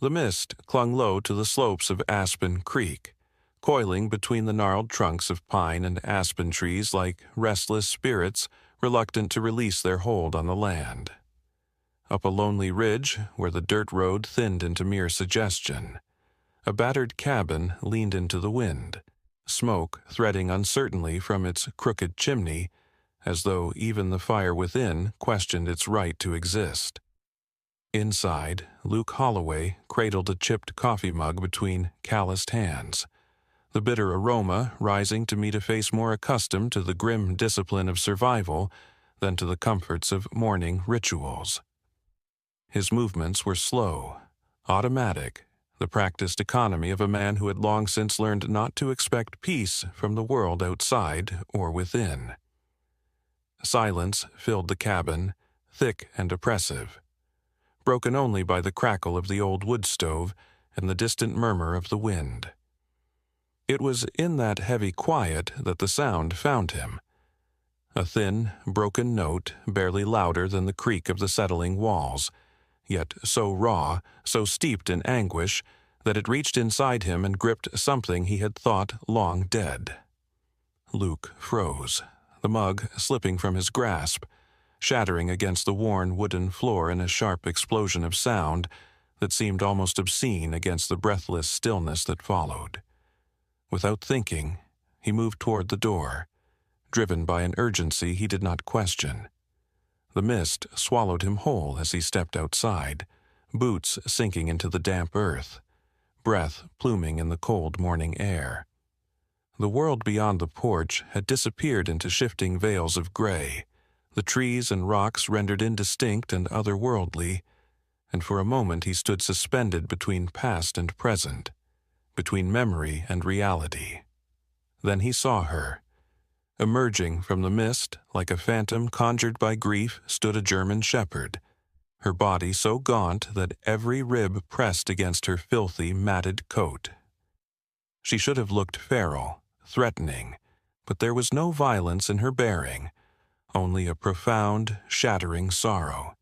The mist clung low to the slopes of Aspen Creek, coiling between the gnarled trunks of pine and aspen trees like restless spirits reluctant to release their hold on the land. Up a lonely ridge, where the dirt road thinned into mere suggestion, a battered cabin leaned into the wind, smoke threading uncertainly from its crooked chimney, as though even the fire within questioned its right to exist. Inside, Luke Holloway cradled a chipped coffee mug between calloused hands, the bitter aroma rising to meet a face more accustomed to the grim discipline of survival than to the comforts of morning rituals. His movements were slow, automatic, the practiced economy of a man who had long since learned not to expect peace from the world outside or within. Silence filled the cabin, thick and oppressive, broken only by the crackle of the old wood stove and the distant murmur of the wind. It was in that heavy quiet that the sound found him. A thin, broken note, barely louder than the creak of the settling walls, yet so raw, so steeped in anguish, that it reached inside him and gripped something he had thought long dead. Luke froze, the mug slipping from his grasp, shattering against the worn wooden floor in a sharp explosion of sound that seemed almost obscene against the breathless stillness that followed. Without thinking, he moved toward the door, driven by an urgency he did not question. The mist swallowed him whole as he stepped outside, boots sinking into the damp earth, breath pluming in the cold morning air. The world beyond the porch had disappeared into shifting veils of gray, the trees and rocks rendered indistinct and otherworldly, and for a moment he stood suspended between past and present, between memory and reality. Then he saw her. Emerging from the mist, like a phantom conjured by grief, stood a German shepherd, her body so gaunt that every rib pressed against her filthy, matted coat. She should have looked feral, threatening, but there was no violence in her bearing, only a profound, shattering sorrow.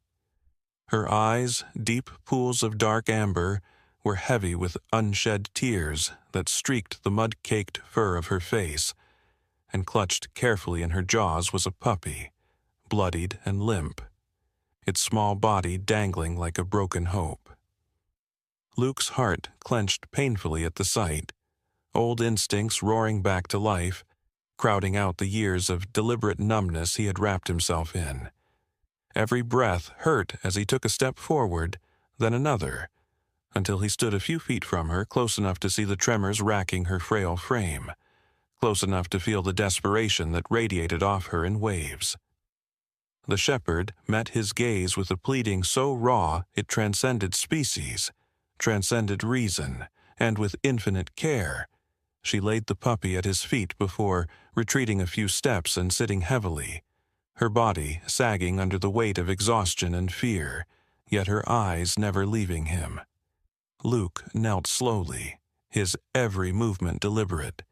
Her eyes, deep pools of dark amber, were heavy with unshed tears that streaked the mud-caked fur of her face, and clutched carefully in her jaws was a puppy, bloodied and limp, its small body dangling like a broken hope. Luke's heart clenched painfully at the sight, old instincts roaring back to life, crowding out the years of deliberate numbness he had wrapped himself in. Every breath hurt as he took a step forward, then another, until he stood a few feet from her, close enough to see the tremors racking her frail frame, close enough to feel the desperation that radiated off her in waves. The shepherd met his gaze with a pleading so raw it transcended species, transcended reason, and with infinite care, she laid the puppy at his feet before retreating a few steps and sitting heavily, her body sagging under the weight of exhaustion and fear, yet her eyes never leaving him. Luke knelt slowly, his every movement deliberate,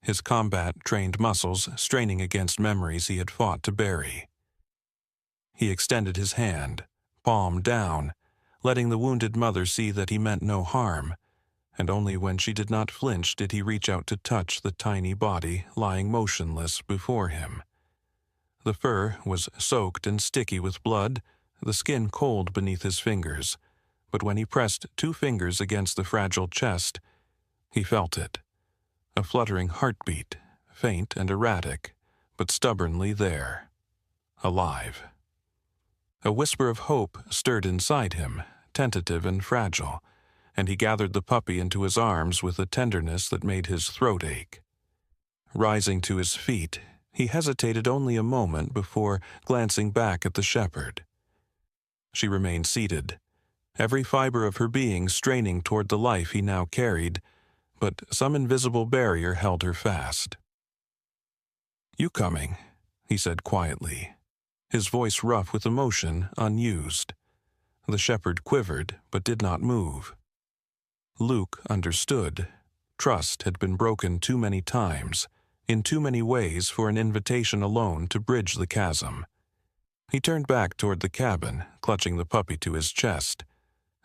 his combat-trained muscles straining against memories he had fought to bury. He extended his hand, palm down, letting the wounded mother see that he meant no harm, and only when she did not flinch did he reach out to touch the tiny body lying motionless before him. The fur was soaked and sticky with blood, the skin cold beneath his fingers, but when he pressed 2 fingers against the fragile chest, he felt it. A fluttering heartbeat, faint and erratic, but stubbornly there. Alive. A whisper of hope stirred inside him, tentative and fragile, and he gathered the puppy into his arms with a tenderness that made his throat ache. Rising to his feet, he hesitated only a moment before glancing back at the shepherd. She remained seated, every fiber of her being straining toward the life he now carried, but some invisible barrier held her fast. "You coming?" he said quietly, his voice rough with emotion, unused. The shepherd quivered, but did not move. Luke understood. Trust had been broken too many times, in too many ways for an invitation alone to bridge the chasm. He turned back toward the cabin, clutching the puppy to his chest.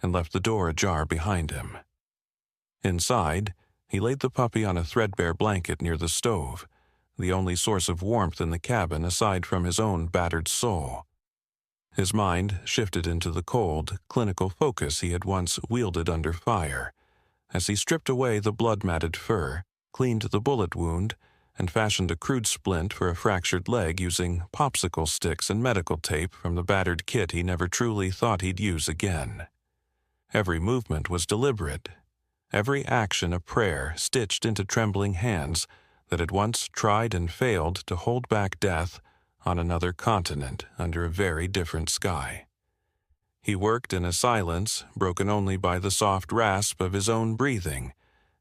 and left the door ajar behind him. Inside, he laid the puppy on a threadbare blanket near the stove, the only source of warmth in the cabin aside from his own battered soul. His mind shifted into the cold, clinical focus he had once wielded under fire, as he stripped away the blood-matted fur, cleaned the bullet wound, and fashioned a crude splint for a fractured leg using popsicle sticks and medical tape from the battered kit he never truly thought he'd use again. Every movement was deliberate, every action a prayer stitched into trembling hands that had once tried and failed to hold back death on another continent under a very different sky. He worked in a silence broken only by the soft rasp of his own breathing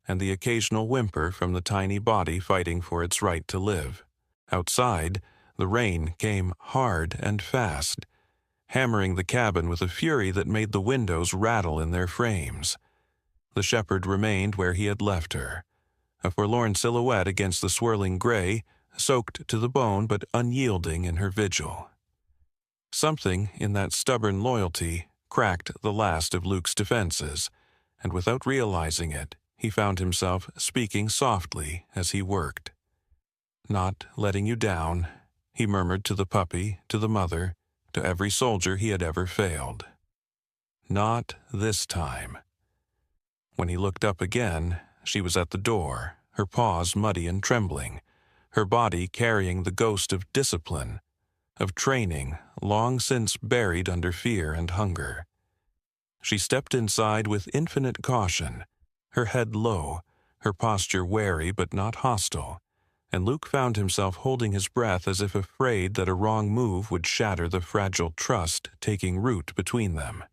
and the occasional whimper from the tiny body fighting for its right to live. Outside, the rain came hard and fast, hammering the cabin with a fury that made the windows rattle in their frames. The shepherd remained where he had left her, a forlorn silhouette against the swirling gray, soaked to the bone but unyielding in her vigil. Something in that stubborn loyalty cracked the last of Luke's defenses, and without realizing it, he found himself speaking softly as he worked. "Not letting you down," he murmured to the puppy, to the mother, to every soldier he had ever failed. "Not this time." When he looked up again, she was at the door, her paws muddy and trembling, her body carrying the ghost of discipline, of training long since buried under fear and hunger. She stepped inside with infinite caution, her head low, her posture wary but not hostile, and Luke found himself holding his breath as if afraid that a wrong move would shatter the fragile trust taking root between them.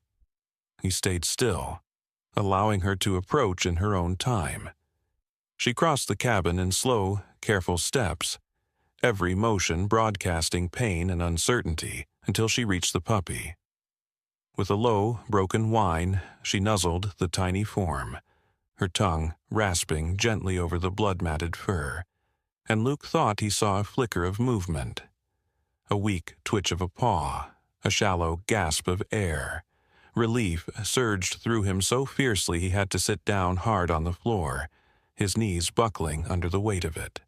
He stayed still, allowing her to approach in her own time. She crossed the cabin in slow, careful steps, every motion broadcasting pain and uncertainty until she reached the puppy. With a low, broken whine, she nuzzled the tiny form, her tongue rasping gently over the blood-matted fur, and Luke thought he saw a flicker of movement, a weak twitch of a paw, a shallow gasp of air. Relief surged through him so fiercely he had to sit down hard on the floor, his knees buckling under the weight of it.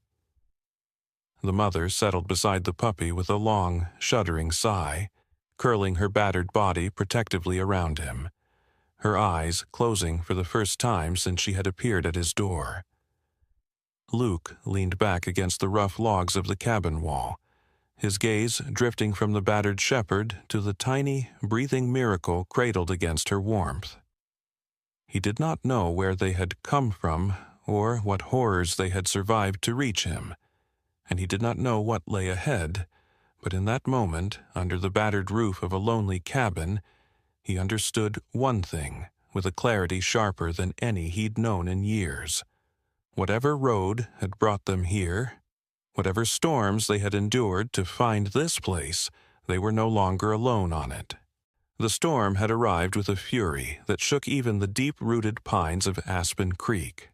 The mother settled beside the puppy with a long, shuddering sigh, curling her battered body protectively around him, her eyes closing for the first time since she had appeared at his door. Luke leaned back against the rough logs of the cabin wall, his gaze drifting from the battered shepherd to the tiny, breathing miracle cradled against her warmth. He did not know where they had come from or what horrors they had survived to reach him, and he did not know what lay ahead, but in that moment, under the battered roof of a lonely cabin, he understood one thing with a clarity sharper than any he'd known in years. Whatever road had brought them here, whatever storms they had endured to find this place, they were no longer alone on it. The storm had arrived with a fury that shook even the deep-rooted pines of Aspen Creek,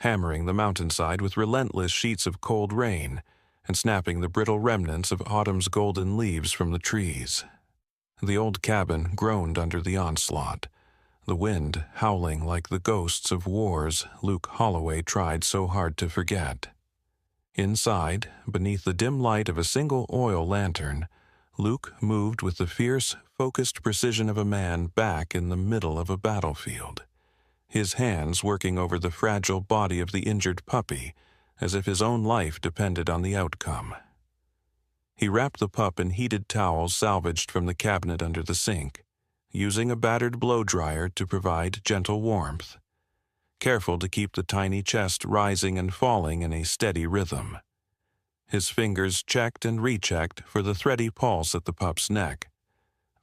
hammering the mountainside with relentless sheets of cold rain and snapping the brittle remnants of autumn's golden leaves from the trees. The old cabin groaned under the onslaught, the wind howling like the ghosts of wars Luke Holloway tried so hard to forget. Inside, beneath the dim light of a single oil lantern, Luke moved with the fierce, focused precision of a man back in the middle of a battlefield, his hands working over the fragile body of the injured puppy as if his own life depended on the outcome. He wrapped the pup in heated towels salvaged from the cabinet under the sink, using a battered blow-dryer to provide gentle warmth, careful to keep the tiny chest rising and falling in a steady rhythm. His fingers checked and rechecked for the thready pulse at the pup's neck,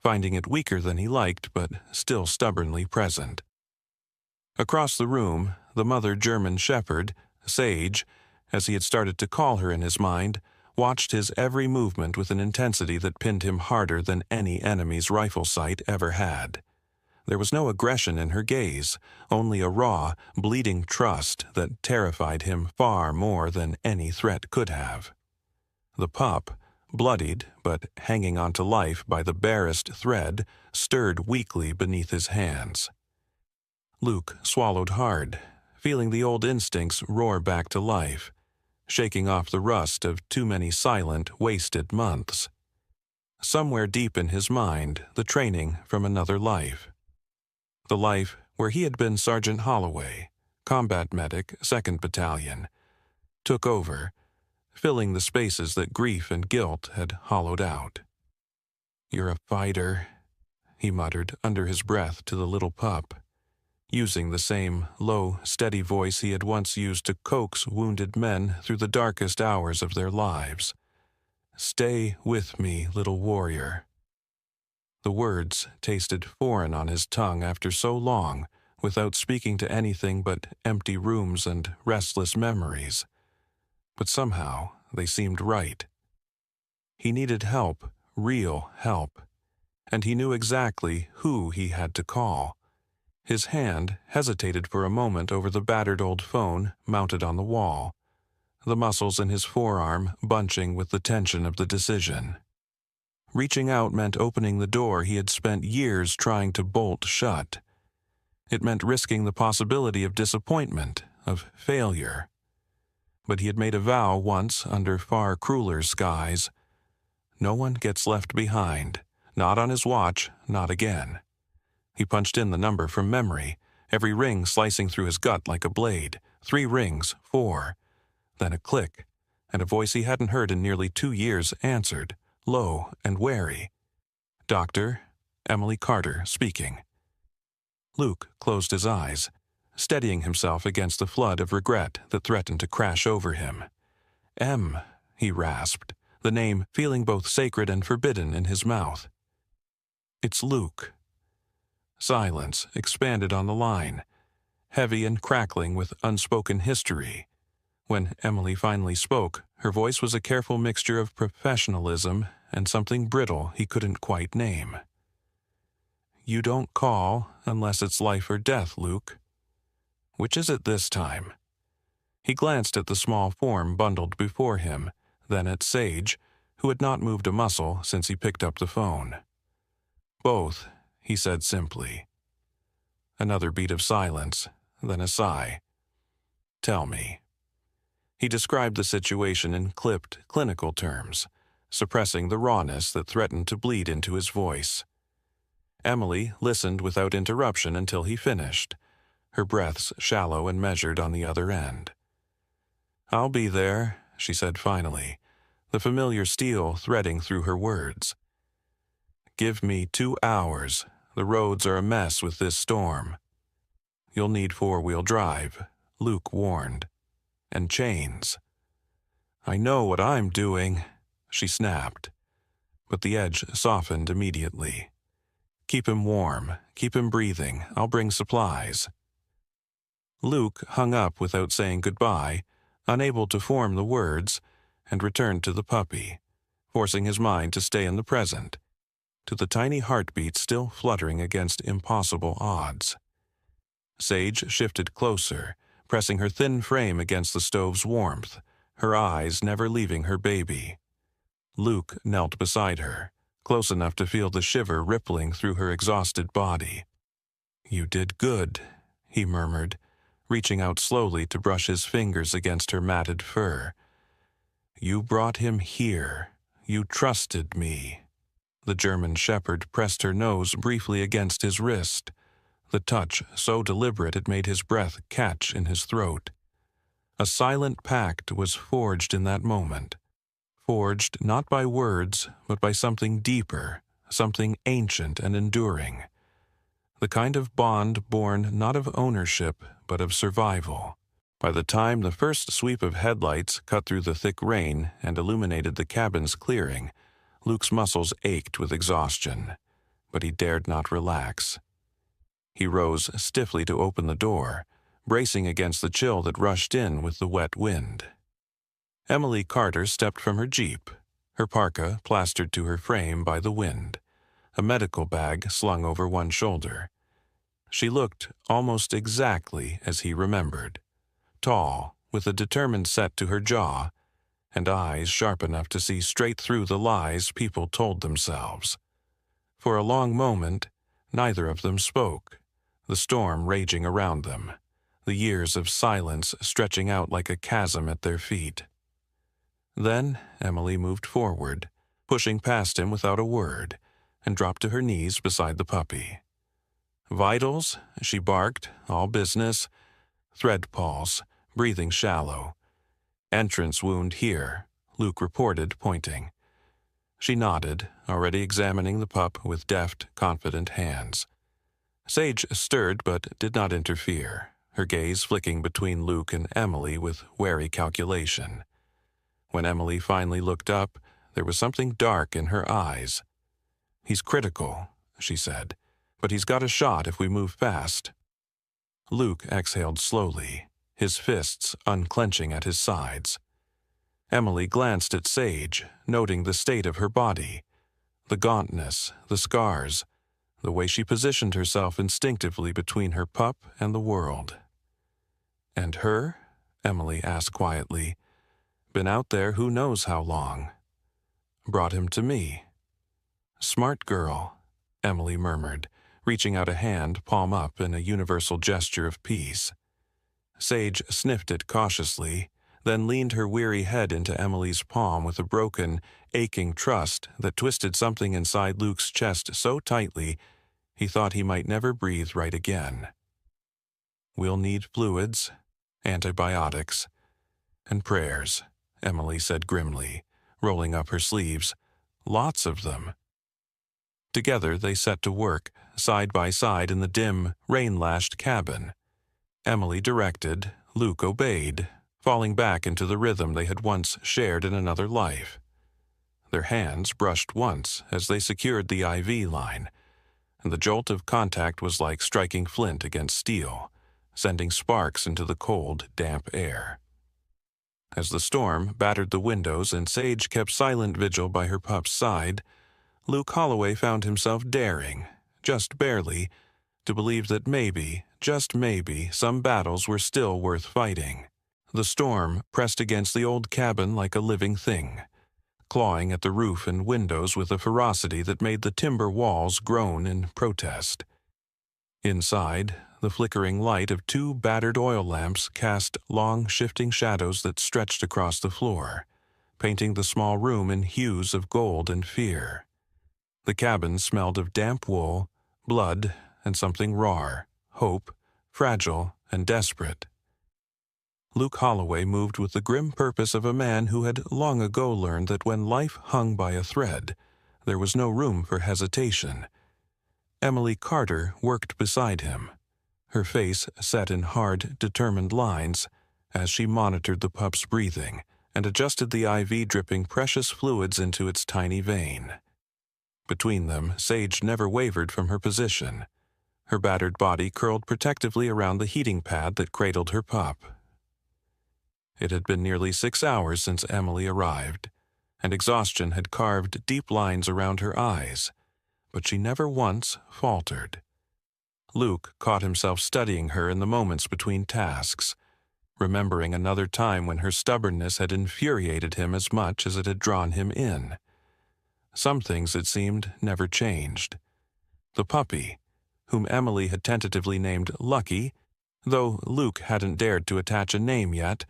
finding it weaker than he liked but still stubbornly present. Across the room, the mother German shepherd, Sage, as he had started to call her in his mind, watched his every movement with an intensity that pinned him harder than any enemy's rifle sight ever had. There was no aggression in her gaze, only a raw, bleeding trust that terrified him far more than any threat could have. The pup, bloodied but hanging on to life by the barest thread, stirred weakly beneath his hands. Luke swallowed hard, feeling the old instincts roar back to life, shaking off the rust of too many silent, wasted months. Somewhere deep in his mind, the training from another life. The life where he had been Sergeant Holloway, combat medic, 2nd Battalion, took over, filling the spaces that grief and guilt had hollowed out. "You're a fighter," he muttered under his breath to the little pup, using the same low, steady voice he had once used to coax wounded men through the darkest hours of their lives. "Stay with me, little warrior." The words tasted foreign on his tongue after so long, without speaking to anything but empty rooms and restless memories. But somehow they seemed right. He needed help, real help, and he knew exactly who he had to call. His hand hesitated for a moment over the battered old phone mounted on the wall, the muscles in his forearm bunching with the tension of the decision. Reaching out meant opening the door he had spent years trying to bolt shut. It meant risking the possibility of disappointment, of failure. But he had made a vow once under far crueler skies. No one gets left behind, not on his watch, not again. He punched in the number from memory, every ring slicing through his gut like a blade. 3 rings, 4. Then a click, and a voice he hadn't heard in nearly 2 years answered, low and wary. "Doctor, Emily Carter speaking." Luke closed his eyes, steadying himself against the flood of regret that threatened to crash over him. "Em," he rasped, the name feeling both sacred and forbidden in his mouth. "It's Luke." Silence expanded on the line, heavy and crackling with unspoken history. When Emily finally spoke, her voice was a careful mixture of professionalism and something brittle he couldn't quite name. "You don't call unless it's life or death, Luke. Which is it this time?" He glanced at the small form bundled before him, then at Sage, who had not moved a muscle since he picked up the phone. "Both," he said simply. Another beat of silence, then a sigh. "Tell me." He described the situation in clipped, clinical terms, suppressing the rawness that threatened to bleed into his voice. Emily listened without interruption until he finished, her breaths shallow and measured on the other end. "I'll be there," she said finally, the familiar steel threading through her words. "Give me 2 hours. The roads are a mess with this storm." "You'll need 4-wheel drive," Luke warned. "And chains." "I know what I'm doing," she snapped. But the edge softened immediately. "Keep him warm. Keep him breathing. I'll bring supplies." Luke hung up without saying goodbye, unable to form the words, and returned to the puppy, forcing his mind to stay in the present, to the tiny heartbeat still fluttering against impossible odds. Sage shifted closer, pressing her thin frame against the stove's warmth, her eyes never leaving her baby. Luke knelt beside her, close enough to feel the shiver rippling through her exhausted body. "You did good," he murmured, reaching out slowly to brush his fingers against her matted fur. "You brought him here. You trusted me." The German shepherd pressed her nose briefly against his wrist, the touch so deliberate it made his breath catch in his throat. A silent pact was forged in that moment, forged not by words, but by something deeper, something ancient and enduring. The kind of bond born not of ownership, but of survival. By the time the first sweep of headlights cut through the thick rain and illuminated the cabin's clearing, Luke's muscles ached with exhaustion, but he dared not relax. He rose stiffly to open the door, bracing against the chill that rushed in with the wet wind. Emily Carter stepped from her Jeep, her parka plastered to her frame by the wind, a medical bag slung over one shoulder. She looked almost exactly as he remembered, tall, with a determined set to her jaw, and eyes sharp enough to see straight through the lies people told themselves. For a long moment, neither of them spoke, the storm raging around them, the years of silence stretching out like a chasm at their feet. Then Emily moved forward, pushing past him without a word, and dropped to her knees beside the puppy. "Vitals," she barked, "all business. Thread pulse, breathing shallow. Entrance wound here," Luke reported, pointing. She nodded, already examining the pup with deft, confident hands. Sage stirred but did not interfere, her gaze flicking between Luke and Emily with wary calculation. When Emily finally looked up, there was something dark in her eyes. "He's critical," she said, "but he's got a shot if we move fast." Luke exhaled slowly, his fists unclenching at his sides. Emily glanced at Sage, noting the state of her body, the gauntness, the scars, the way she positioned herself instinctively between her pup and the world. "And her?" Emily asked quietly. "Been out there who knows how long. Brought him to me." "Smart girl," Emily murmured, reaching out a hand, palm up in a universal gesture of peace. Sage sniffed it cautiously, then leaned her weary head into Emily's palm with a broken, aching trust that twisted something inside Luke's chest so tightly he thought he might never breathe right again. "We'll need fluids, antibiotics, and prayers," Emily said grimly, rolling up her sleeves. "Lots of them." Together they set to work, side by side in the dim, rain-lashed cabin. Emily directed, Luke obeyed, falling back into the rhythm they had once shared in another life. Their hands brushed once as they secured the IV line, and the jolt of contact was like striking flint against steel, sending sparks into the cold, damp air. As the storm battered the windows and Sage kept silent vigil by her pup's side, Luke Holloway found himself daring, just barely, to believe that maybe, just maybe, some battles were still worth fighting. The storm pressed against the old cabin like a living thing, clawing at the roof and windows with a ferocity that made the timber walls groan in protest. Inside, the flickering light of 2 battered oil lamps cast long, shifting shadows that stretched across the floor, painting the small room in hues of gold and fear. The cabin smelled of damp wool, blood, and something raw, hope, fragile and desperate. Luke Holloway moved with the grim purpose of a man who had long ago learned that when life hung by a thread, there was no room for hesitation. Emily Carter worked beside him, her face set in hard, determined lines, as she monitored the pup's breathing and adjusted the IV dripping precious fluids into its tiny vein. Between them, Sage never wavered from her position. Her battered body curled protectively around the heating pad that cradled her pup. It had been nearly 6 hours since Emily arrived, and exhaustion had carved deep lines around her eyes, but she never once faltered. Luke caught himself studying her in the moments between tasks, remembering another time when her stubbornness had infuriated him as much as it had drawn him in. Some things, it seemed, never changed. The puppy, whom Emily had tentatively named Lucky, though Luke hadn't dared to attach a name yet,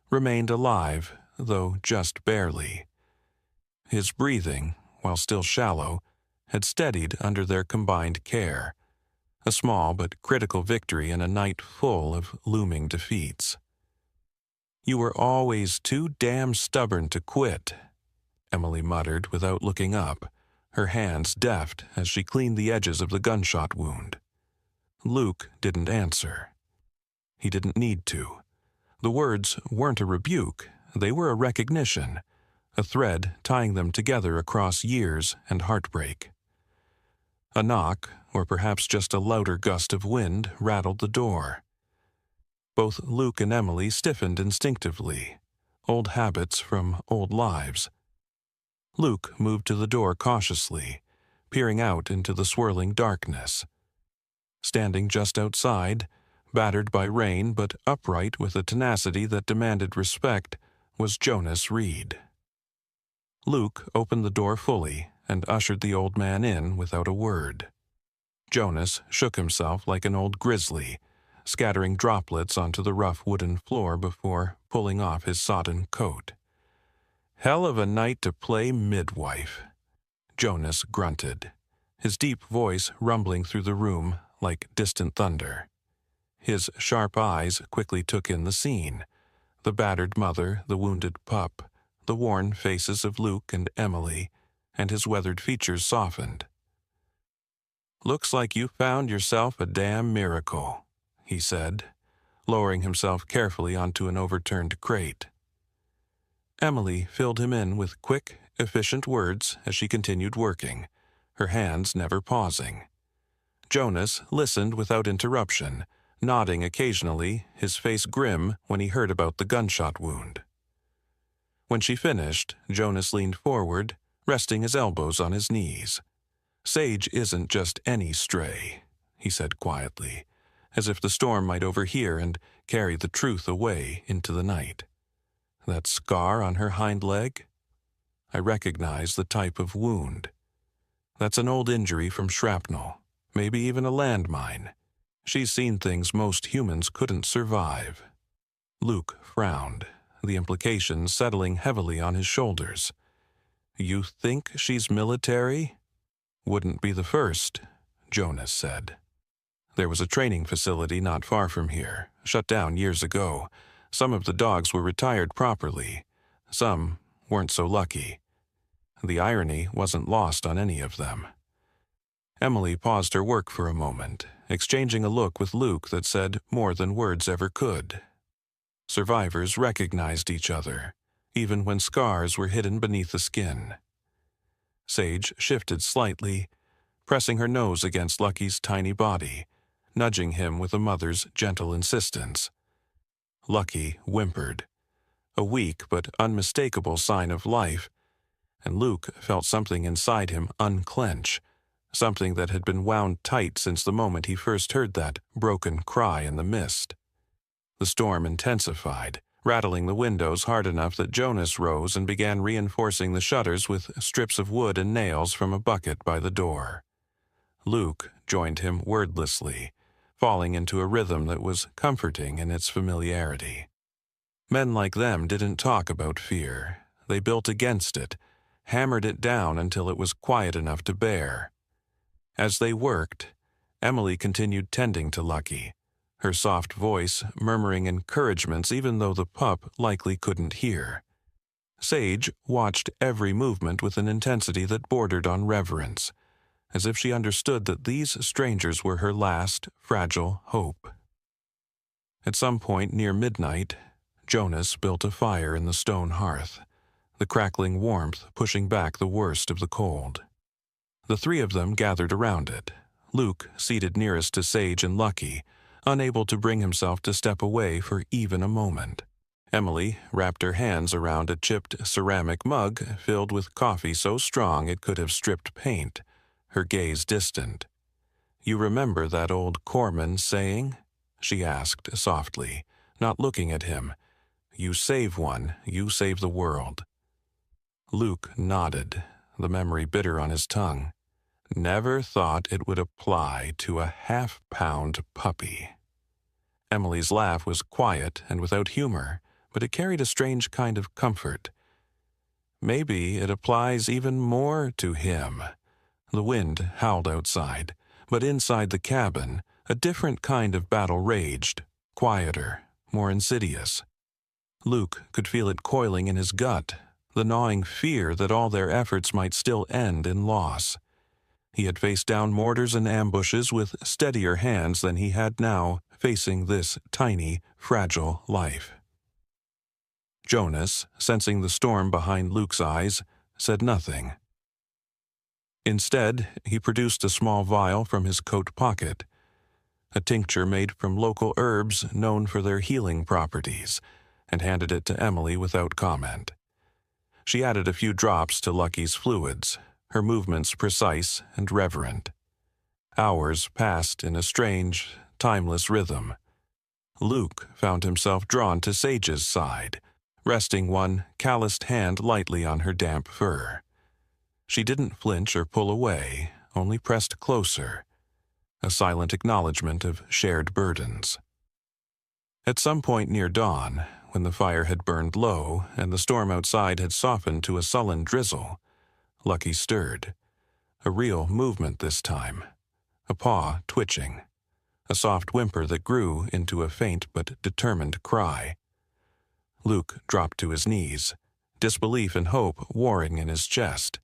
remained alive, though just barely. His breathing, while still shallow, had steadied under their combined care, a small but critical victory in a night full of looming defeats. "You were always too damn stubborn to quit," Emily muttered without looking up, her hands deft as she cleaned the edges of the gunshot wound. Luke didn't answer. He didn't need to. The words weren't a rebuke, they were a recognition, a thread tying them together across years and heartbreak. A knock, or perhaps just a louder gust of wind, rattled the door. Both Luke and Emily stiffened instinctively, old habits from old lives. Luke moved to the door cautiously, peering out into the swirling darkness. Standing just outside, battered by rain but upright with a tenacity that demanded respect, was Jonas Reed. Luke opened the door fully and ushered the old man in without a word. Jonas shook himself like an old grizzly, scattering droplets onto the rough wooden floor before pulling off his sodden coat. "Hell of a night to play midwife," Jonas grunted, his deep voice rumbling through the room like distant thunder. His sharp eyes quickly took in the scene: the battered mother, the wounded pup, the worn faces of Luke and Emily, and his weathered features softened. "Looks like you found yourself a damn miracle," he said, lowering himself carefully onto an overturned crate. Emily filled him in with quick, efficient words as she continued working, her hands never pausing. Jonas listened without interruption, nodding occasionally, his face grim when he heard about the gunshot wound. When she finished, Jonas leaned forward, resting his elbows on his knees. "Sage isn't just any stray," he said quietly, as if the storm might overhear and carry the truth away into the night. "That scar on her hind leg? I recognize the type of wound. That's an old injury from shrapnel, maybe even a landmine. She's seen things most humans couldn't survive." Luke frowned, the implications settling heavily on his shoulders. "You think she's military?" "Wouldn't be the first," Jonas said. "There was a training facility not far from here, shut down years ago. Some of the dogs were retired properly. Some weren't so lucky. The irony wasn't lost on any of them." Emily paused her work for a moment, exchanging a look with Luke that said more than words ever could. Survivors recognized each other, even when scars were hidden beneath the skin. Sage shifted slightly, pressing her nose against Lucky's tiny body, nudging him with a mother's gentle insistence. Lucky whimpered, a weak but unmistakable sign of life, and Luke felt something inside him unclench, something that had been wound tight since the moment he first heard that broken cry in the mist. The storm intensified, rattling the windows hard enough that Jonas rose and began reinforcing the shutters with strips of wood and nails from a bucket by the door. Luke joined him wordlessly, falling into a rhythm that was comforting in its familiarity. Men like them didn't talk about fear. They built against it, hammered it down until it was quiet enough to bear. As they worked, Emily continued tending to Lucky, her soft voice murmuring encouragements even though the pup likely couldn't hear. Sage watched every movement with an intensity that bordered on reverence, as if she understood that these strangers were her last, fragile hope. At some point near midnight, Jonas built a fire in the stone hearth, the crackling warmth pushing back the worst of the cold. The three of them gathered around it, Luke seated nearest to Sage and Lucky, unable to bring himself to step away for even a moment. Emily wrapped her hands around a chipped ceramic mug filled with coffee so strong it could have stripped paint, her gaze distant. "You remember that old corpsman saying?" she asked softly, not looking at him. "You save one, you save the world." Luke nodded, the memory bitter on his tongue. Never thought it would apply to a half-pound puppy. Emily's laugh was quiet and without humor, but it carried a strange kind of comfort. "Maybe it applies even more to him." The wind howled outside, but inside the cabin, a different kind of battle raged, quieter, more insidious. Luke could feel it coiling in his gut, the gnawing fear that all their efforts might still end in loss. He had faced down mortars and ambushes with steadier hands than he had now facing this tiny, fragile life. Jonas, sensing the storm behind Luke's eyes, said nothing. Instead, he produced a small vial from his coat pocket, a tincture made from local herbs known for their healing properties, and handed it to Emily without comment. She added a few drops to Lucky's fluids, her movements precise and reverent. Hours passed in a strange, timeless rhythm. Luke found himself drawn to Sage's side, resting one calloused hand lightly on her damp fur. She didn't flinch or pull away, only pressed closer, a silent acknowledgement of shared burdens. At some point near dawn, when the fire had burned low and the storm outside had softened to a sullen drizzle, Lucky stirred. A real movement this time, a paw twitching, a soft whimper that grew into a faint but determined cry. Luke dropped to his knees, disbelief and hope warring in his chest.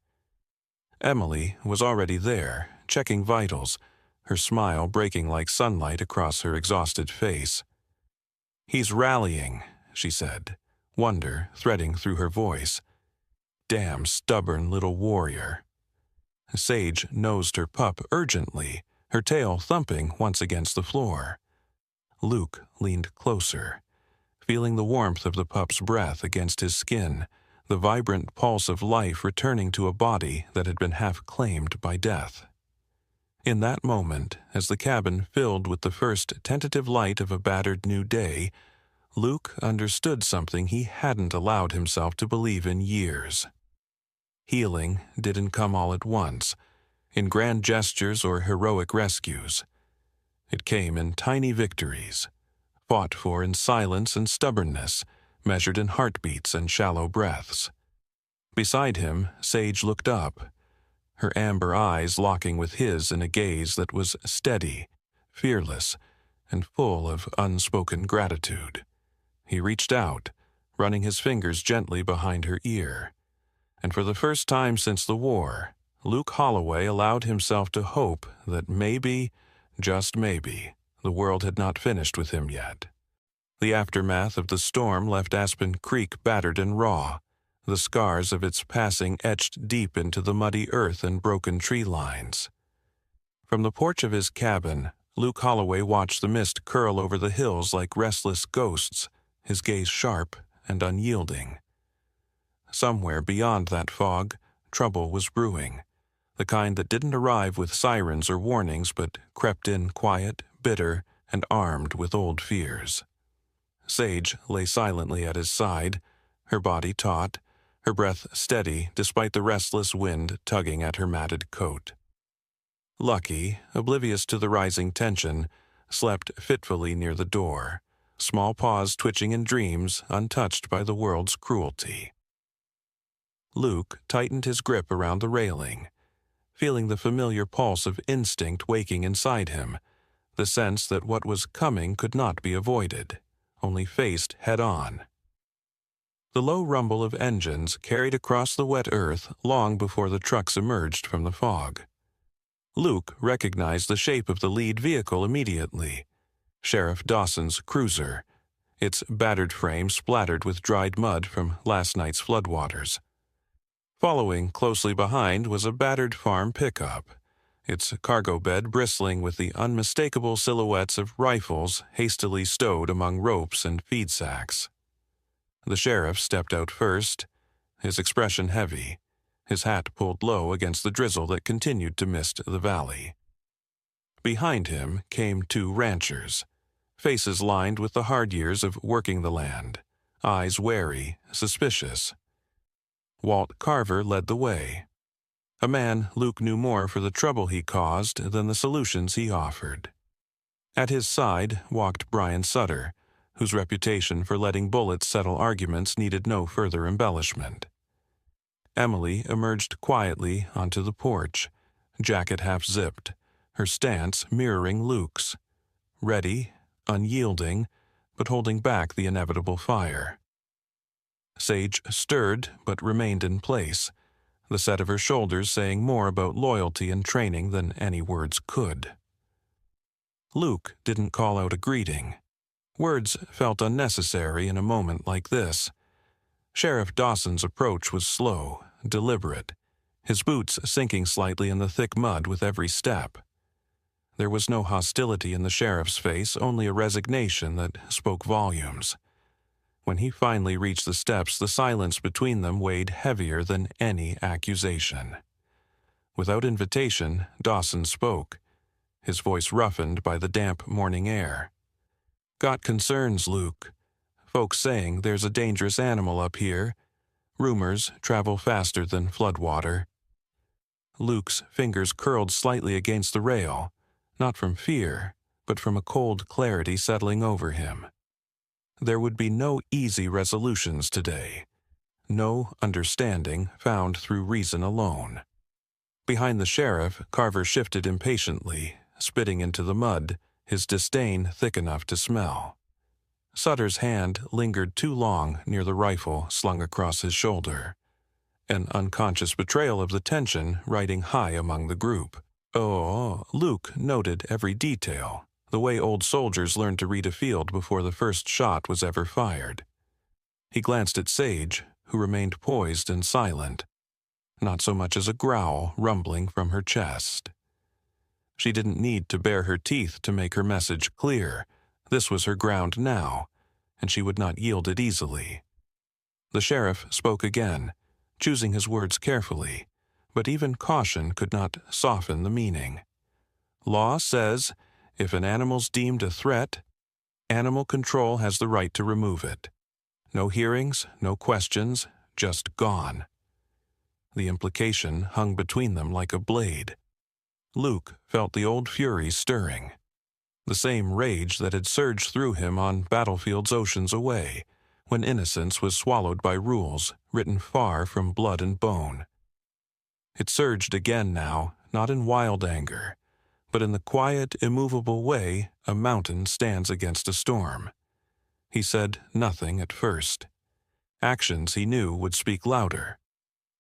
Emily was already there, checking vitals, her smile breaking like sunlight across her exhausted face. "He's rallying," she said, wonder threading through her voice. "Damn stubborn little warrior." Sage nosed her pup urgently, her tail thumping once against the floor. Luke leaned closer, feeling the warmth of the pup's breath against his skin, the vibrant pulse of life returning to a body that had been half claimed by death. In that moment, as the cabin filled with the first tentative light of a battered new day, Luke understood something he hadn't allowed himself to believe in years. Healing didn't come all at once, in grand gestures or heroic rescues. It came in tiny victories, fought for in silence and stubbornness, measured in heartbeats and shallow breaths. Beside him, Sage looked up, her amber eyes locking with his in a gaze that was steady, fearless, and full of unspoken gratitude. He reached out, running his fingers gently behind her ear. And for the first time since the war, Luke Holloway allowed himself to hope that maybe, just maybe, the world had not finished with him yet. The aftermath of the storm left Aspen Creek battered and raw, the scars of its passing etched deep into the muddy earth and broken tree lines. From the porch of his cabin, Luke Holloway watched the mist curl over the hills like restless ghosts, his gaze sharp and unyielding. Somewhere beyond that fog, trouble was brewing, the kind that didn't arrive with sirens or warnings but crept in quiet, bitter, and armed with old fears. Sage lay silently at his side, her body taut, her breath steady despite the restless wind tugging at her matted coat. Lucky, oblivious to the rising tension, slept fitfully near the door, small paws twitching in dreams untouched by the world's cruelty. Luke tightened his grip around the railing, feeling the familiar pulse of instinct waking inside him, the sense that what was coming could not be avoided, only faced head-on. The low rumble of engines carried across the wet earth long before the trucks emerged from the fog. Luke recognized the shape of the lead vehicle immediately, Sheriff Dawson's cruiser, its battered frame splattered with dried mud from last night's floodwaters. Following closely behind was a battered farm pickup, its cargo bed bristling with the unmistakable silhouettes of rifles hastily stowed among ropes and feed sacks. The sheriff stepped out first, his expression heavy, his hat pulled low against the drizzle that continued to mist the valley. Behind him came two ranchers, faces lined with the hard years of working the land, eyes wary, suspicious. Walt Carver led the way, a man Luke knew more for the trouble he caused than the solutions he offered. At his side walked Brian Sutter, whose reputation for letting bullets settle arguments needed no further embellishment. Emily emerged quietly onto the porch, jacket half-zipped, her stance mirroring Luke's, ready, unyielding, but holding back the inevitable fire. Sage stirred but remained in place, the set of her shoulders saying more about loyalty and training than any words could. Luke didn't call out a greeting. Words felt unnecessary in a moment like this. Sheriff Dawson's approach was slow, deliberate, his boots sinking slightly in the thick mud with every step. There was no hostility in the sheriff's face, only a resignation that spoke volumes. When he finally reached the steps, the silence between them weighed heavier than any accusation. Without invitation, Dawson spoke, his voice roughened by the damp morning air. "Got concerns, Luke. Folks saying there's a dangerous animal up here. Rumors travel faster than floodwater. Luke's fingers curled slightly against the rail, not from fear, but from a cold clarity settling over him. There would be no easy resolutions today. No understanding found through reason alone. Behind the sheriff, Carver shifted impatiently, spitting into the mud, his disdain thick enough to smell. Sutter's hand lingered too long near the rifle slung across his shoulder, an unconscious betrayal of the tension riding high among the group. Oh, Luke noted every detail, the way old soldiers learned to read a field before the first shot was ever fired. He glanced at Sage, who remained poised and silent, not so much as a growl rumbling from her chest. She didn't need to bare her teeth to make her message clear. This was her ground now, and she would not yield it easily. The sheriff spoke again, choosing his words carefully, but even caution could not soften the meaning. Law says, if an animal's deemed a threat, animal control has the right to remove it. No hearings, no questions, just gone. The implication hung between them like a blade. Luke felt the old fury stirring, the same rage that had surged through him on battlefields oceans away, when innocence was swallowed by rules written far from blood and bone. It surged again now, not in wild anger, but in the quiet, immovable way a mountain stands against a storm. He said nothing at first. Actions he knew would speak louder.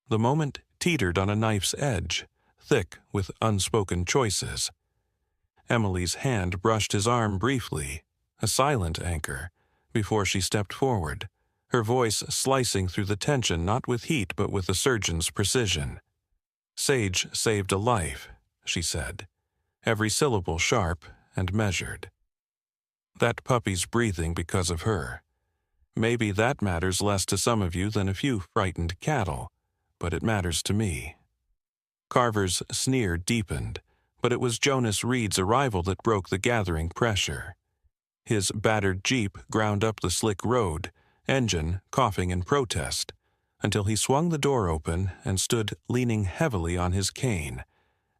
The moment teetered on a knife's edge, thick with unspoken choices. Emily's hand brushed his arm briefly, a silent anchor, before she stepped forward, her voice slicing through the tension not with heat but with a surgeon's precision. Sage saved a life, she said, every syllable sharp and measured. That puppy's breathing because of her. Maybe that matters less to some of you than a few frightened cattle, but it matters to me. Carver's sneer deepened, but it was Jonas Reed's arrival that broke the gathering pressure. His battered Jeep ground up the slick road, engine coughing in protest, until he swung the door open and stood leaning heavily on his cane,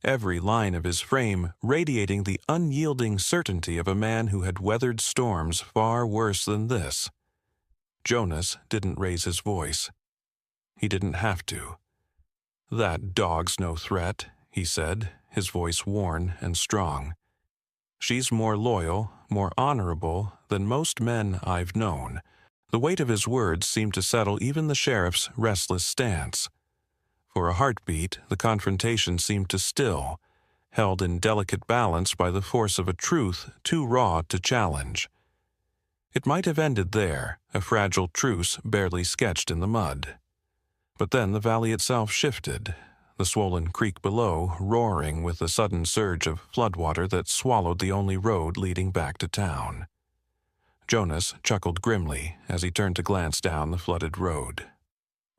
every line of his frame radiating the unyielding certainty of a man who had weathered storms far worse than this. Jonas didn't raise his voice. He didn't have to. "That dog's no threat," he said, his voice worn and strong. "She's more loyal, more honorable than most men I've known." The weight of his words seemed to settle even the sheriff's restless stance. For a heartbeat, the confrontation seemed to still, held in delicate balance by the force of a truth too raw to challenge. It might have ended there, a fragile truce barely sketched in the mud. But then the valley itself shifted, the swollen creek below roaring with the sudden surge of floodwater that swallowed the only road leading back to town. Jonas chuckled grimly as he turned to glance down the flooded road.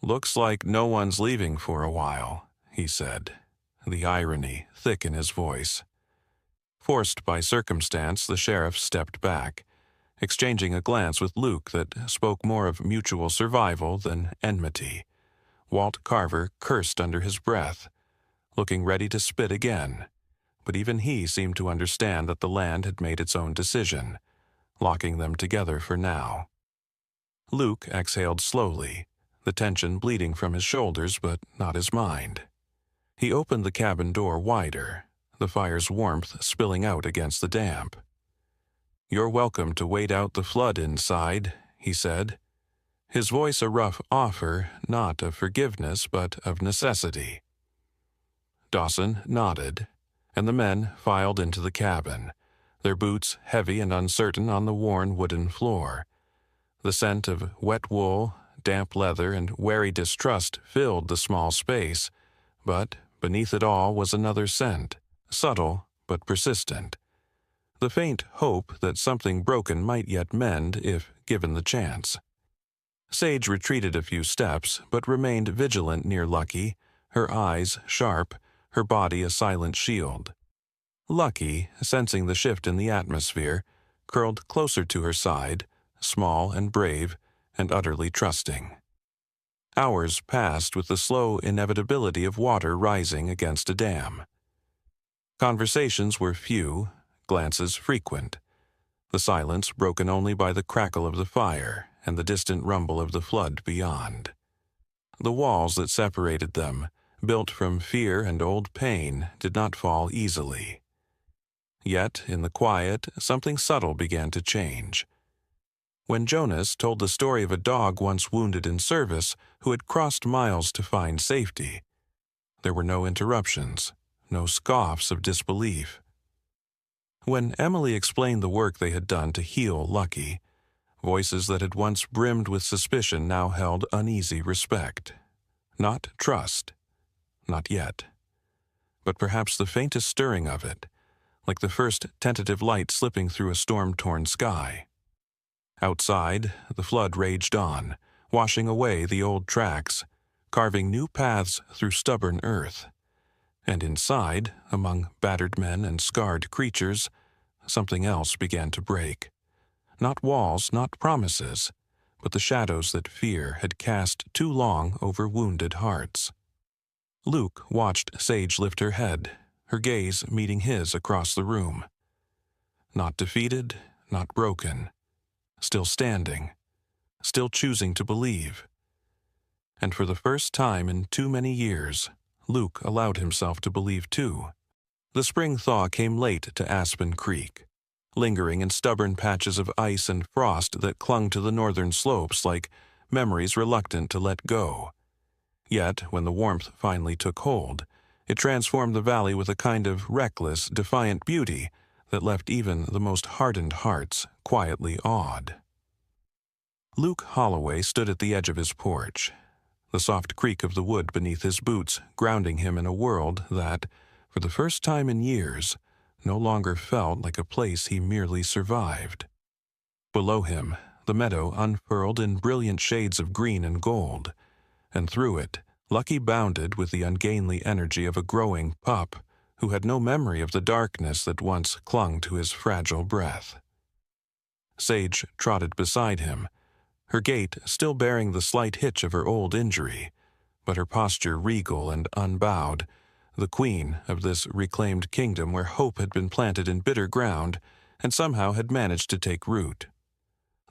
"Looks like no one's leaving for a while," he said, the irony thick in his voice. Forced by circumstance, the sheriff stepped back, exchanging a glance with Luke that spoke more of mutual survival than enmity. Walt Carver cursed under his breath, looking ready to spit again, but even he seemed to understand that the land had made its own decision, locking them together for now. Luke exhaled slowly, the tension bleeding from his shoulders but not his mind. He opened the cabin door wider, the fire's warmth spilling out against the damp. "You're welcome to wait out the flood inside," he said, his voice a rough offer not of forgiveness but of necessity. Dawson nodded, and the men filed into the cabin, their boots heavy and uncertain on the worn wooden floor. The scent of wet wool, damp leather, and wary distrust filled the small space, but beneath it all was another scent, subtle but persistent. The faint hope that something broken might yet mend if given the chance. Sage retreated a few steps, but remained vigilant near Lucky, her eyes sharp, her body a silent shield. Lucky, sensing the shift in the atmosphere, curled closer to her side, small and brave and utterly trusting. Hours passed with the slow inevitability of water rising against a dam. Conversations were few, glances frequent, the silence broken only by the crackle of the fire and the distant rumble of the flood beyond. The walls that separated them, built from fear and old pain, did not fall easily. Yet, in the quiet, something subtle began to change. When Jonas told the story of a dog once wounded in service who had crossed miles to find safety, there were no interruptions, no scoffs of disbelief. When Emily explained the work they had done to heal Lucky, voices that had once brimmed with suspicion now held uneasy respect. Not trust. Not yet. But perhaps the faintest stirring of it, like the first tentative light slipping through a storm-torn sky. Outside, the flood raged on, washing away the old tracks, carving new paths through stubborn earth. And inside, among battered men and scarred creatures, something else began to break. Not walls, not promises, but the shadows that fear had cast too long over wounded hearts. Luke watched Sage lift her head, her gaze meeting his across the room. Not defeated, not broken, still standing, still choosing to believe. And for the first time in too many years, Luke allowed himself to believe too. The spring thaw came late to Aspen Creek, lingering in stubborn patches of ice and frost that clung to the northern slopes like memories reluctant to let go. Yet, when the warmth finally took hold, it transformed the valley with a kind of reckless, defiant beauty that left even the most hardened hearts quietly awed. Luke Holloway stood at the edge of his porch, the soft creak of the wood beneath his boots grounding him in a world that, for the first time in years, no longer felt like a place he merely survived. Below him, the meadow unfurled in brilliant shades of green and gold, and through it, Lucky bounded with the ungainly energy of a growing pup who had no memory of the darkness that once clung to his fragile breath. Sage trotted beside him, her gait still bearing the slight hitch of her old injury, but her posture regal and unbowed, the queen of this reclaimed kingdom where hope had been planted in bitter ground and somehow had managed to take root.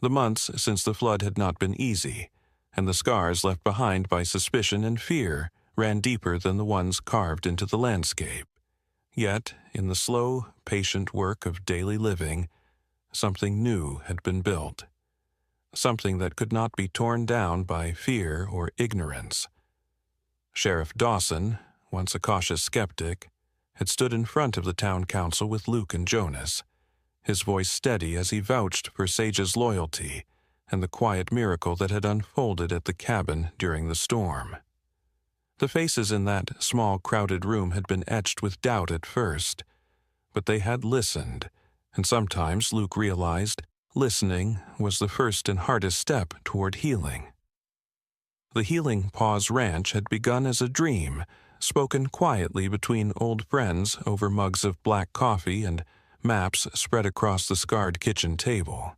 The months since the flood had not been easy, and the scars left behind by suspicion and fear ran deeper than the ones carved into the landscape. Yet, in the slow, patient work of daily living, something new had been built. Something that could not be torn down by fear or ignorance. Sheriff Dawson, once a cautious skeptic, had stood in front of the town council with Luke and Jonas, his voice steady as he vouched for Sage's loyalty and the quiet miracle that had unfolded at the cabin during the storm. The faces in that small, crowded room had been etched with doubt at first, but they had listened, and sometimes Luke realized listening was the first and hardest step toward healing. The Healing Paws Ranch had begun as a dream, spoken quietly between old friends over mugs of black coffee and maps spread across the scarred kitchen table.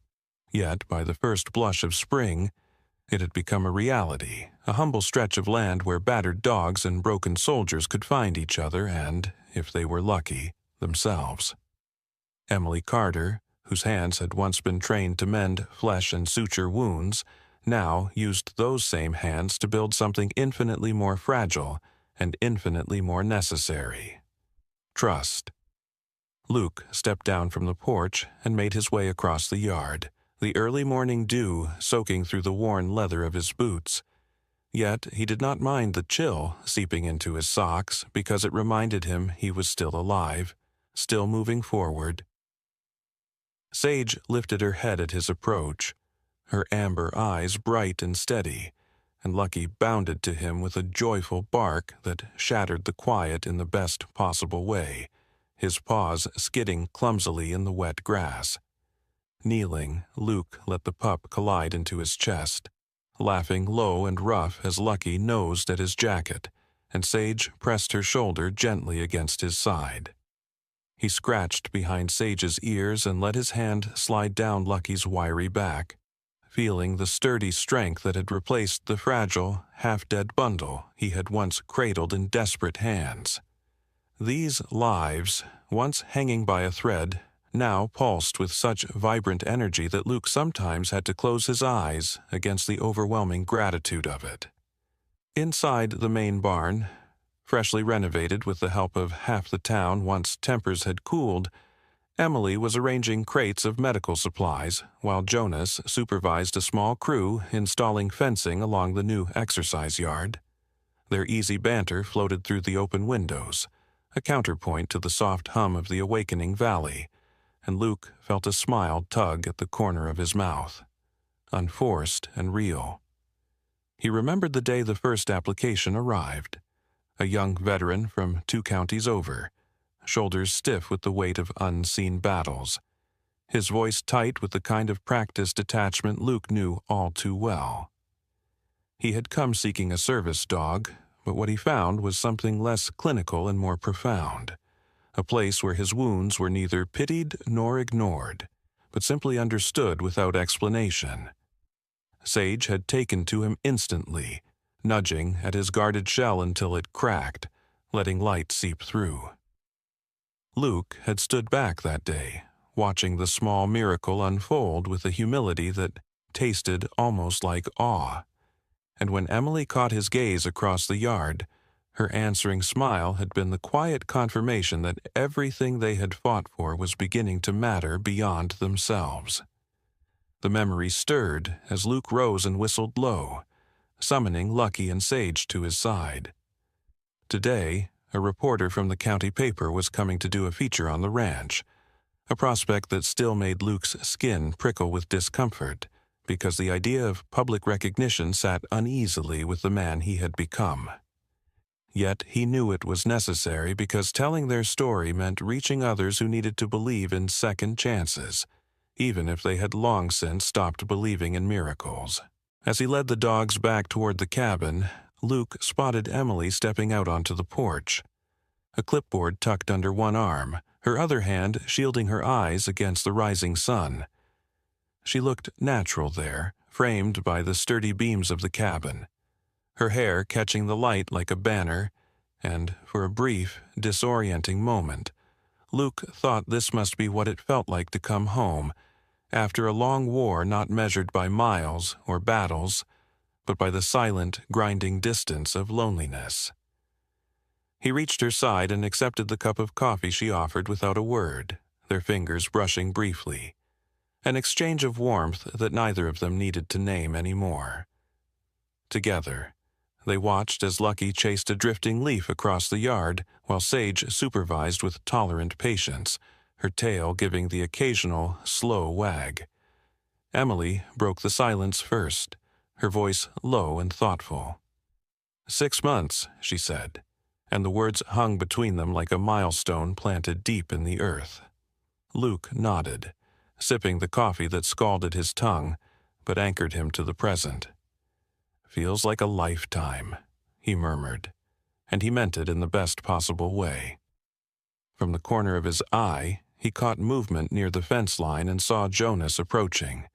Yet, by the first blush of spring, it had become a reality, a humble stretch of land where battered dogs and broken soldiers could find each other and, if they were lucky, themselves. Emily Carter, whose hands had once been trained to mend flesh and suture wounds, now used those same hands to build something infinitely more fragile and infinitely more necessary. Trust. Luke stepped down from the porch and made his way across the yard, the early morning dew soaking through the worn leather of his boots. Yet he did not mind the chill seeping into his socks because it reminded him he was still alive, still moving forward. Sage lifted her head at his approach, her amber eyes bright and steady, and Lucky bounded to him with a joyful bark that shattered the quiet in the best possible way, his paws skidding clumsily in the wet grass. Kneeling, Luke let the pup collide into his chest, laughing low and rough as Lucky nosed at his jacket, and Sage pressed her shoulder gently against his side. He scratched behind Sage's ears and let his hand slide down Lucky's wiry back, feeling the sturdy strength that had replaced the fragile, half-dead bundle he had once cradled in desperate hands. These lives, once hanging by a thread, now pulsed with such vibrant energy that Luke sometimes had to close his eyes against the overwhelming gratitude of it. Inside the main barn, freshly renovated with the help of half the town once tempers had cooled, Emily was arranging crates of medical supplies while Jonas supervised a small crew installing fencing along the new exercise yard. Their easy banter floated through the open windows, a counterpoint to the soft hum of the awakening valley, and Luke felt a smile tug at the corner of his mouth, unforced and real. He remembered the day the first application arrived, a young veteran from 2 counties over, shoulders stiff with the weight of unseen battles, his voice tight with the kind of practiced detachment Luke knew all too well. He had come seeking a service dog, but what he found was something less clinical and more profound, a place where his wounds were neither pitied nor ignored, but simply understood without explanation. Sage had taken to him instantly, nudging at his guarded shell until it cracked, letting light seep through. Luke had stood back that day, watching the small miracle unfold with a humility that tasted almost like awe. And when Emily caught his gaze across the yard, her answering smile had been the quiet confirmation that everything they had fought for was beginning to matter beyond themselves. The memory stirred as Luke rose and whistled low, summoning Lucky and Sage to his side. Today, a reporter from the county paper was coming to do a feature on the ranch, a prospect that still made Luke's skin prickle with discomfort, because the idea of public recognition sat uneasily with the man he had become. Yet he knew it was necessary because telling their story meant reaching others who needed to believe in second chances, even if they had long since stopped believing in miracles. As he led the dogs back toward the cabin, Luke spotted Emily stepping out onto the porch, a clipboard tucked under one arm, her other hand shielding her eyes against the rising sun. She looked natural there, framed by the sturdy beams of the cabin, her hair catching the light like a banner, and for a brief, disorienting moment, Luke thought this must be what it felt like to come home, after a long war not measured by miles or battles, but by the silent, grinding distance of loneliness. He reached her side and accepted the cup of coffee she offered without a word, their fingers brushing briefly, an exchange of warmth that neither of them needed to name any more. Together, they watched as Lucky chased a drifting leaf across the yard while Sage supervised with tolerant patience, her tail giving the occasional, slow wag. Emily broke the silence first, her voice low and thoughtful. 6 months, she said, and the words hung between them like a milestone planted deep in the earth. Luke nodded, sipping the coffee that scalded his tongue, but anchored him to the present. "Feels like a lifetime," he murmured, and he meant it in the best possible way. From the corner of his eye, he caught movement near the fence line and saw Jonas approaching,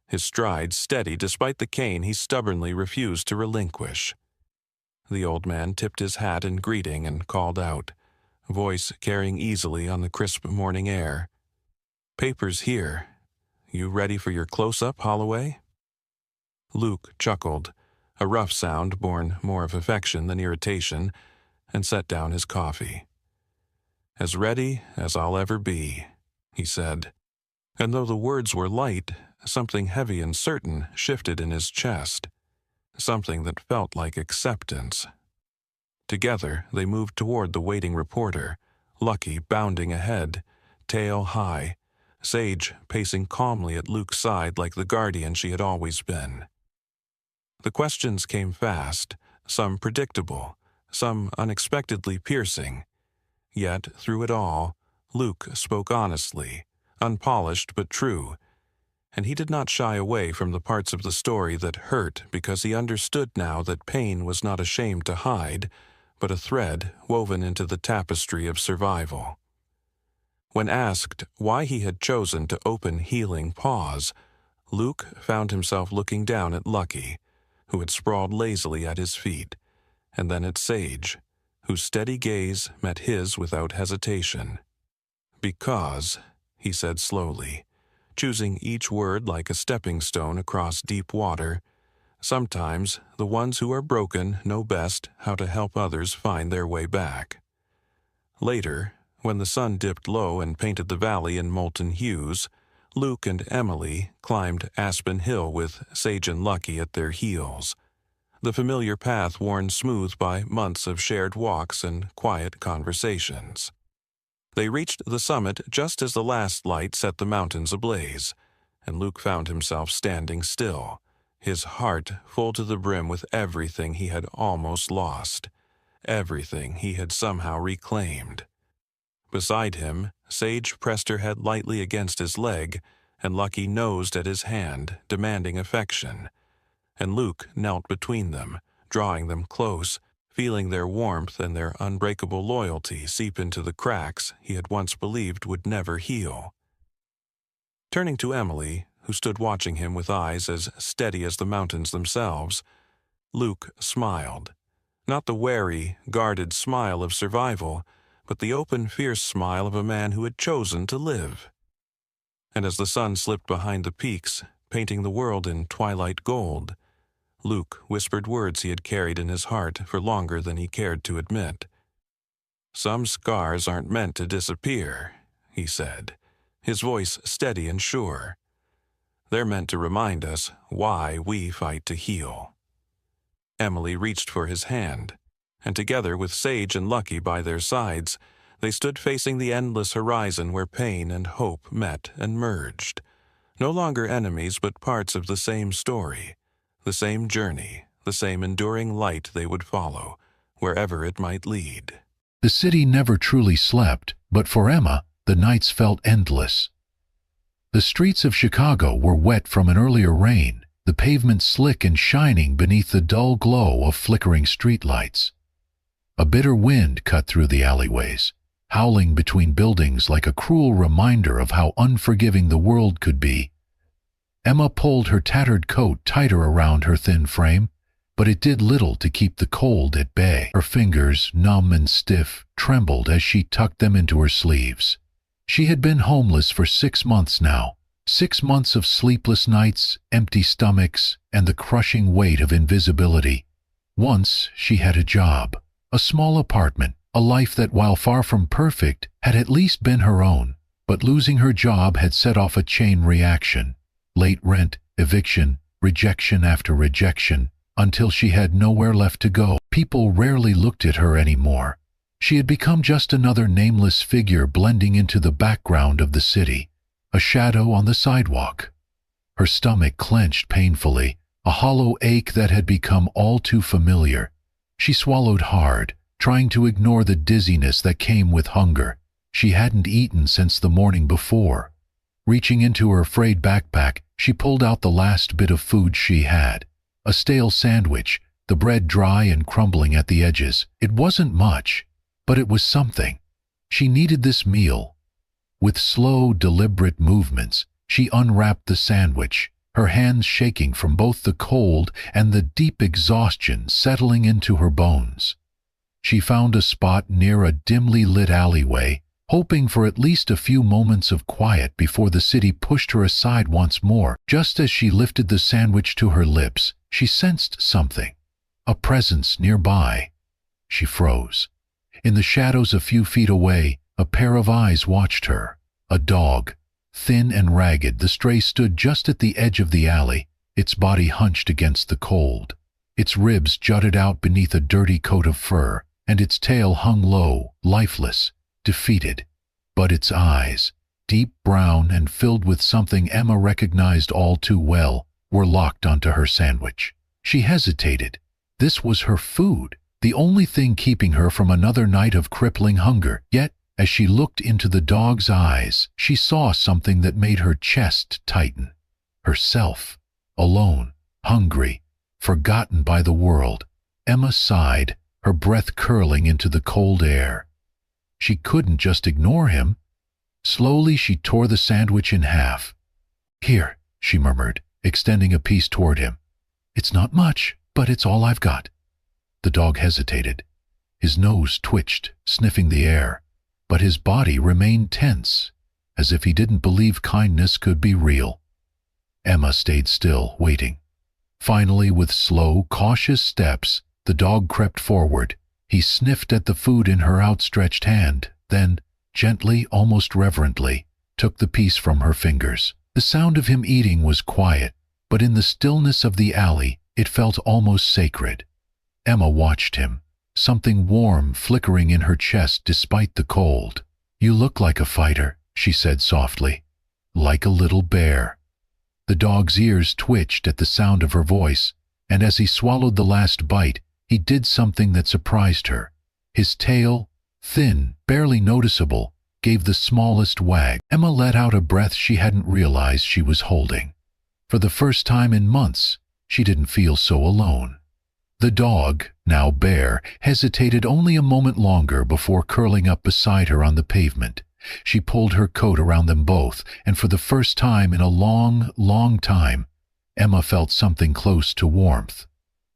his stride steady despite the cane he stubbornly refused to relinquish. The old man tipped his hat in greeting and called out, voice carrying easily on the crisp morning air, "Papers here. You ready for your close-up, Holloway?" Luke chuckled, a rough sound born more of affection than irritation, and set down his coffee. "As ready as I'll ever be," he said, and though the words were light, something heavy and certain shifted in his chest, something that felt like acceptance. Together, they moved toward the waiting reporter, Lucky bounding ahead, tail high, Sage pacing calmly at Luke's side like the guardian she had always been. The questions came fast, some predictable, some unexpectedly piercing. Yet, through it all, Luke spoke honestly, unpolished but true, and he did not shy away from the parts of the story that hurt because he understood now that pain was not a shame to hide, but a thread woven into the tapestry of survival. When asked why he had chosen to open Healing Paws, Luke found himself looking down at Lucky, who had sprawled lazily at his feet, and then at Sage, whose steady gaze met his without hesitation. "Because," he said slowly, choosing each word like a stepping stone across deep water, "sometimes the ones who are broken know best how to help others find their way back." Later, when the sun dipped low and painted the valley in molten hues, Luke and Emily climbed Aspen Hill with Sage and Lucky at their heels, the familiar path worn smooth by months of shared walks and quiet conversations. They reached the summit just as the last light set the mountains ablaze, and Luke found himself standing still, his heart full to the brim with everything he had almost lost, everything he had somehow reclaimed. Beside him, Sage pressed her head lightly against his leg, and Lucky nosed at his hand, demanding affection. And Luke knelt between them, drawing them close, feeling their warmth and their unbreakable loyalty seep into the cracks he had once believed would never heal. Turning to Emily, who stood watching him with eyes as steady as the mountains themselves, Luke smiled. Not the wary, guarded smile of survival, but the open, fierce smile of a man who had chosen to live. And as the sun slipped behind the peaks, painting the world in twilight gold, Luke whispered words he had carried in his heart for longer than he cared to admit. "Some scars aren't meant to disappear," he said, his voice steady and sure. "They're meant to remind us why we fight to heal." Emily reached for his hand, and together with Sage and Lucky by their sides, they stood facing the endless horizon where pain and hope met and merged. No longer enemies, but parts of the same story, the same journey, the same enduring light they would follow, wherever it might lead. The city never truly slept, but for Emma, the nights felt endless. The streets of Chicago were wet from an earlier rain, the pavement slick and shining beneath the dull glow of flickering streetlights. A bitter wind cut through the alleyways, howling between buildings like a cruel reminder of how unforgiving the world could be. Emma pulled her tattered coat tighter around her thin frame, but it did little to keep the cold at bay. Her fingers, numb and stiff, trembled as she tucked them into her sleeves. She had been homeless for 6 months now, 6 months of sleepless nights, empty stomachs, and the crushing weight of invisibility. Once she had a job. A small apartment, a life that, while far from perfect, had at least been her own. But losing her job had set off a chain reaction. Late rent, eviction, rejection after rejection, until she had nowhere left to go. People rarely looked at her anymore. She had become just another nameless figure blending into the background of the city, a shadow on the sidewalk. Her stomach clenched painfully, a hollow ache that had become all too familiar. She swallowed hard, trying to ignore the dizziness that came with hunger. She hadn't eaten since the morning before. Reaching into her frayed backpack, she pulled out the last bit of food she had. A stale sandwich, the bread dry and crumbling at the edges. It wasn't much, but it was something. She needed this meal. With slow, deliberate movements, she unwrapped the sandwich, her hands shaking from both the cold and the deep exhaustion settling into her bones. She found a spot near a dimly lit alleyway, hoping for at least a few moments of quiet before the city pushed her aside once more. Just as she lifted the sandwich to her lips, she sensed something, a presence nearby. She froze. In the shadows a few feet away, a pair of eyes watched her. A dog. Thin and ragged, the stray stood just at the edge of the alley, its body hunched against the cold. Its ribs jutted out beneath a dirty coat of fur, and its tail hung low, lifeless, defeated. But its eyes, deep brown and filled with something Emma recognized all too well, were locked onto her sandwich. She hesitated. This was her food, the only thing keeping her from another night of crippling hunger. Yet, as she looked into the dog's eyes, she saw something that made her chest tighten. Herself, alone, hungry, forgotten by the world. Emma sighed, her breath curling into the cold air. She couldn't just ignore him. Slowly she tore the sandwich in half. "Here," she murmured, extending a piece toward him. "It's not much, but it's all I've got." The dog hesitated. His nose twitched, sniffing the air, but his body remained tense, as if he didn't believe kindness could be real. Emma stayed still, waiting. Finally, with slow, cautious steps, the dog crept forward. He sniffed at the food in her outstretched hand, then, gently, almost reverently, took the piece from her fingers. The sound of him eating was quiet, but in the stillness of the alley, it felt almost sacred. Emma watched him, something warm flickering in her chest despite the cold. "You look like a fighter," she said softly. "Like a little bear." The dog's ears twitched at the sound of her voice, and as he swallowed the last bite, he did something that surprised her. His tail, thin, barely noticeable, gave the smallest wag. Emma let out a breath she hadn't realized she was holding. For the first time in months, she didn't feel so alone. The dog, now Bear, hesitated only a moment longer before curling up beside her on the pavement. She pulled her coat around them both, and for the first time in a long, long time, Emma felt something close to warmth.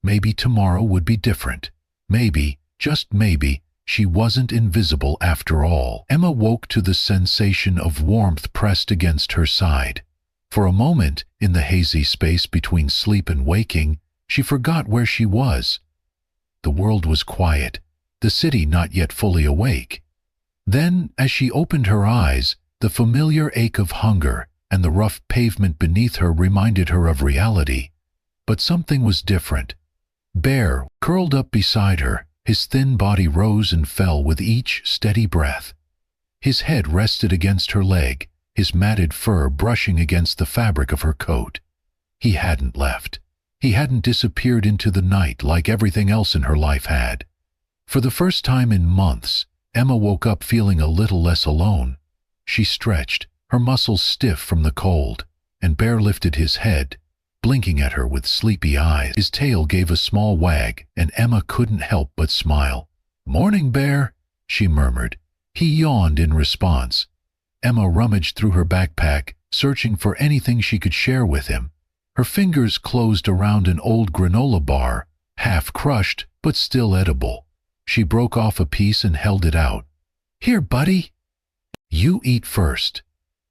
Maybe tomorrow would be different. Maybe, just maybe, she wasn't invisible after all. Emma woke to the sensation of warmth pressed against her side. For a moment, in the hazy space between sleep and waking, she forgot where she was. The world was quiet, the city not yet fully awake. Then, as she opened her eyes, the familiar ache of hunger and the rough pavement beneath her reminded her of reality. But something was different. Bear, curled up beside her, his thin body rose and fell with each steady breath. His head rested against her leg, his matted fur brushing against the fabric of her coat. He hadn't left. He hadn't disappeared into the night like everything else in her life had. For the first time in months, Emma woke up feeling a little less alone. She stretched, her muscles stiff from the cold, and Bear lifted his head, blinking at her with sleepy eyes. His tail gave a small wag, and Emma couldn't help but smile. "Morning, Bear," she murmured. He yawned in response. Emma rummaged through her backpack, searching for anything she could share with him. Her fingers closed around an old granola bar, half crushed but still edible. She broke off a piece and held it out. "Here, buddy." "You eat first."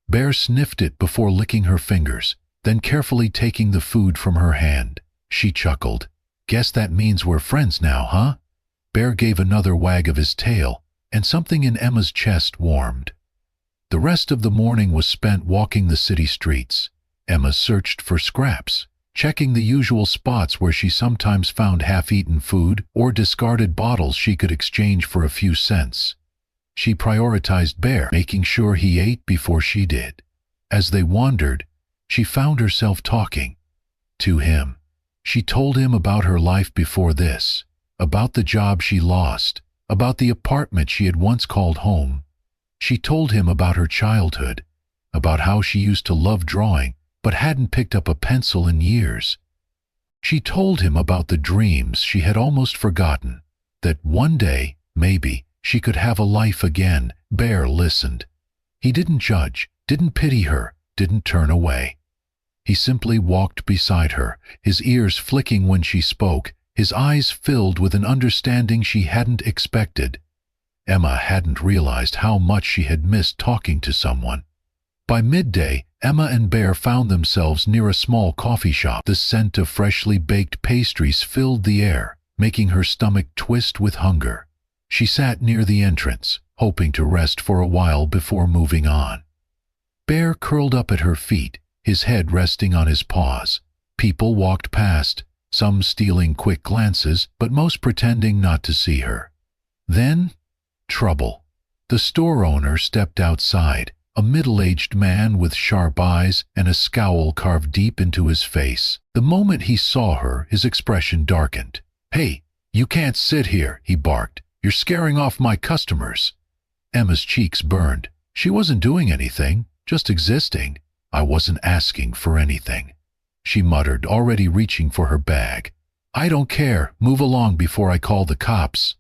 Bear sniffed it before licking her fingers, then carefully taking the food from her hand. She chuckled. "Guess that means we're friends now, huh?" Bear gave another wag of his tail, and something in Emma's chest warmed. The rest of the morning was spent walking the city streets. Emma searched for scraps, checking the usual spots where she sometimes found half-eaten food or discarded bottles she could exchange for a few cents. She prioritized Bear, making sure he ate before she did. As they wandered, she found herself talking to him. She told him about her life before this, about the job she lost, about the apartment she had once called home. She told him about her childhood, about how she used to love drawing but hadn't picked up a pencil in years. She told him about the dreams she had almost forgotten, that one day, maybe, she could have a life again. Bear listened. He didn't judge, didn't pity her, didn't turn away. He simply walked beside her, his ears flicking when she spoke, his eyes filled with an understanding she hadn't expected. Emma hadn't realized how much she had missed talking to someone. By midday, Emma and Bear found themselves near a small coffee shop. The scent of freshly baked pastries filled the air, making her stomach twist with hunger. She sat near the entrance, hoping to rest for a while before moving on. Bear curled up at her feet, his head resting on his paws. People walked past, some stealing quick glances, but most pretending not to see her. Then, trouble. The store owner stepped outside, a middle-aged man with sharp eyes and a scowl carved deep into his face. The moment he saw her, his expression darkened. "Hey, you can't sit here," he barked. "You're scaring off my customers." Emma's cheeks burned. She wasn't doing anything, just existing. "I wasn't asking for anything," she muttered, already reaching for her bag. "I don't care. Move along before I call the cops."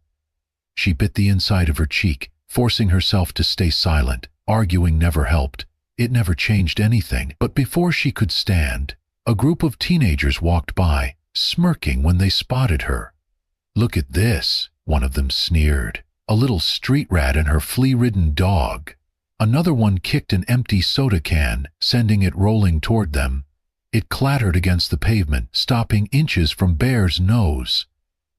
She bit the inside of her cheek, forcing herself to stay silent. Arguing never helped. it never changed anything. But before she could stand, a group of teenagers walked by, smirking when they spotted her. "Look at this," one of them sneered. "A little street rat and her flea-ridden dog." Another one kicked an empty soda can, sending it rolling toward them. It clattered against the pavement, stopping inches from Bear's nose.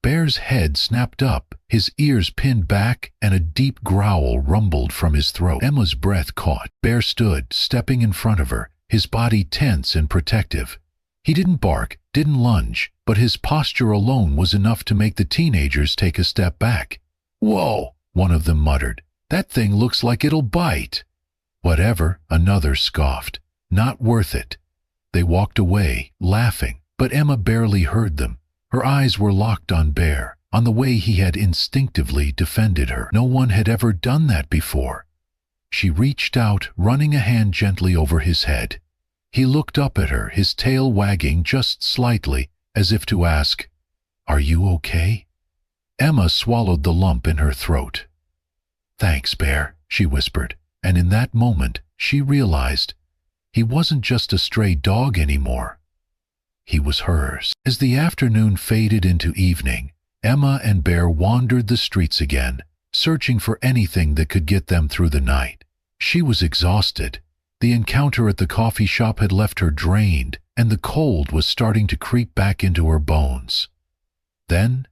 Bear's head snapped up, his ears pinned back, and a deep growl rumbled from his throat. Emma's breath caught. Bear stood, stepping in front of her, his body tense and protective. He didn't bark, didn't lunge, but his posture alone was enough to make the teenagers take a step back. "Whoa," one of them muttered. "That thing looks like it'll bite." "Whatever," another scoffed. "Not worth it." They walked away, laughing, but Emma barely heard them. Her eyes were locked on Bear, on the way he had instinctively defended her. No one had ever done that before. She reached out, running a hand gently over his head. He looked up at her, his tail wagging just slightly, as if to ask, "Are you okay?" Emma swallowed the lump in her throat. "Thanks, Bear," she whispered, and in that moment she realized he wasn't just a stray dog anymore. He was hers. As the afternoon faded into evening, Emma and Bear wandered the streets again, searching for anything that could get them through the night. She was exhausted. The encounter at the coffee shop had left her drained, and the cold was starting to creep back into her bones. Then,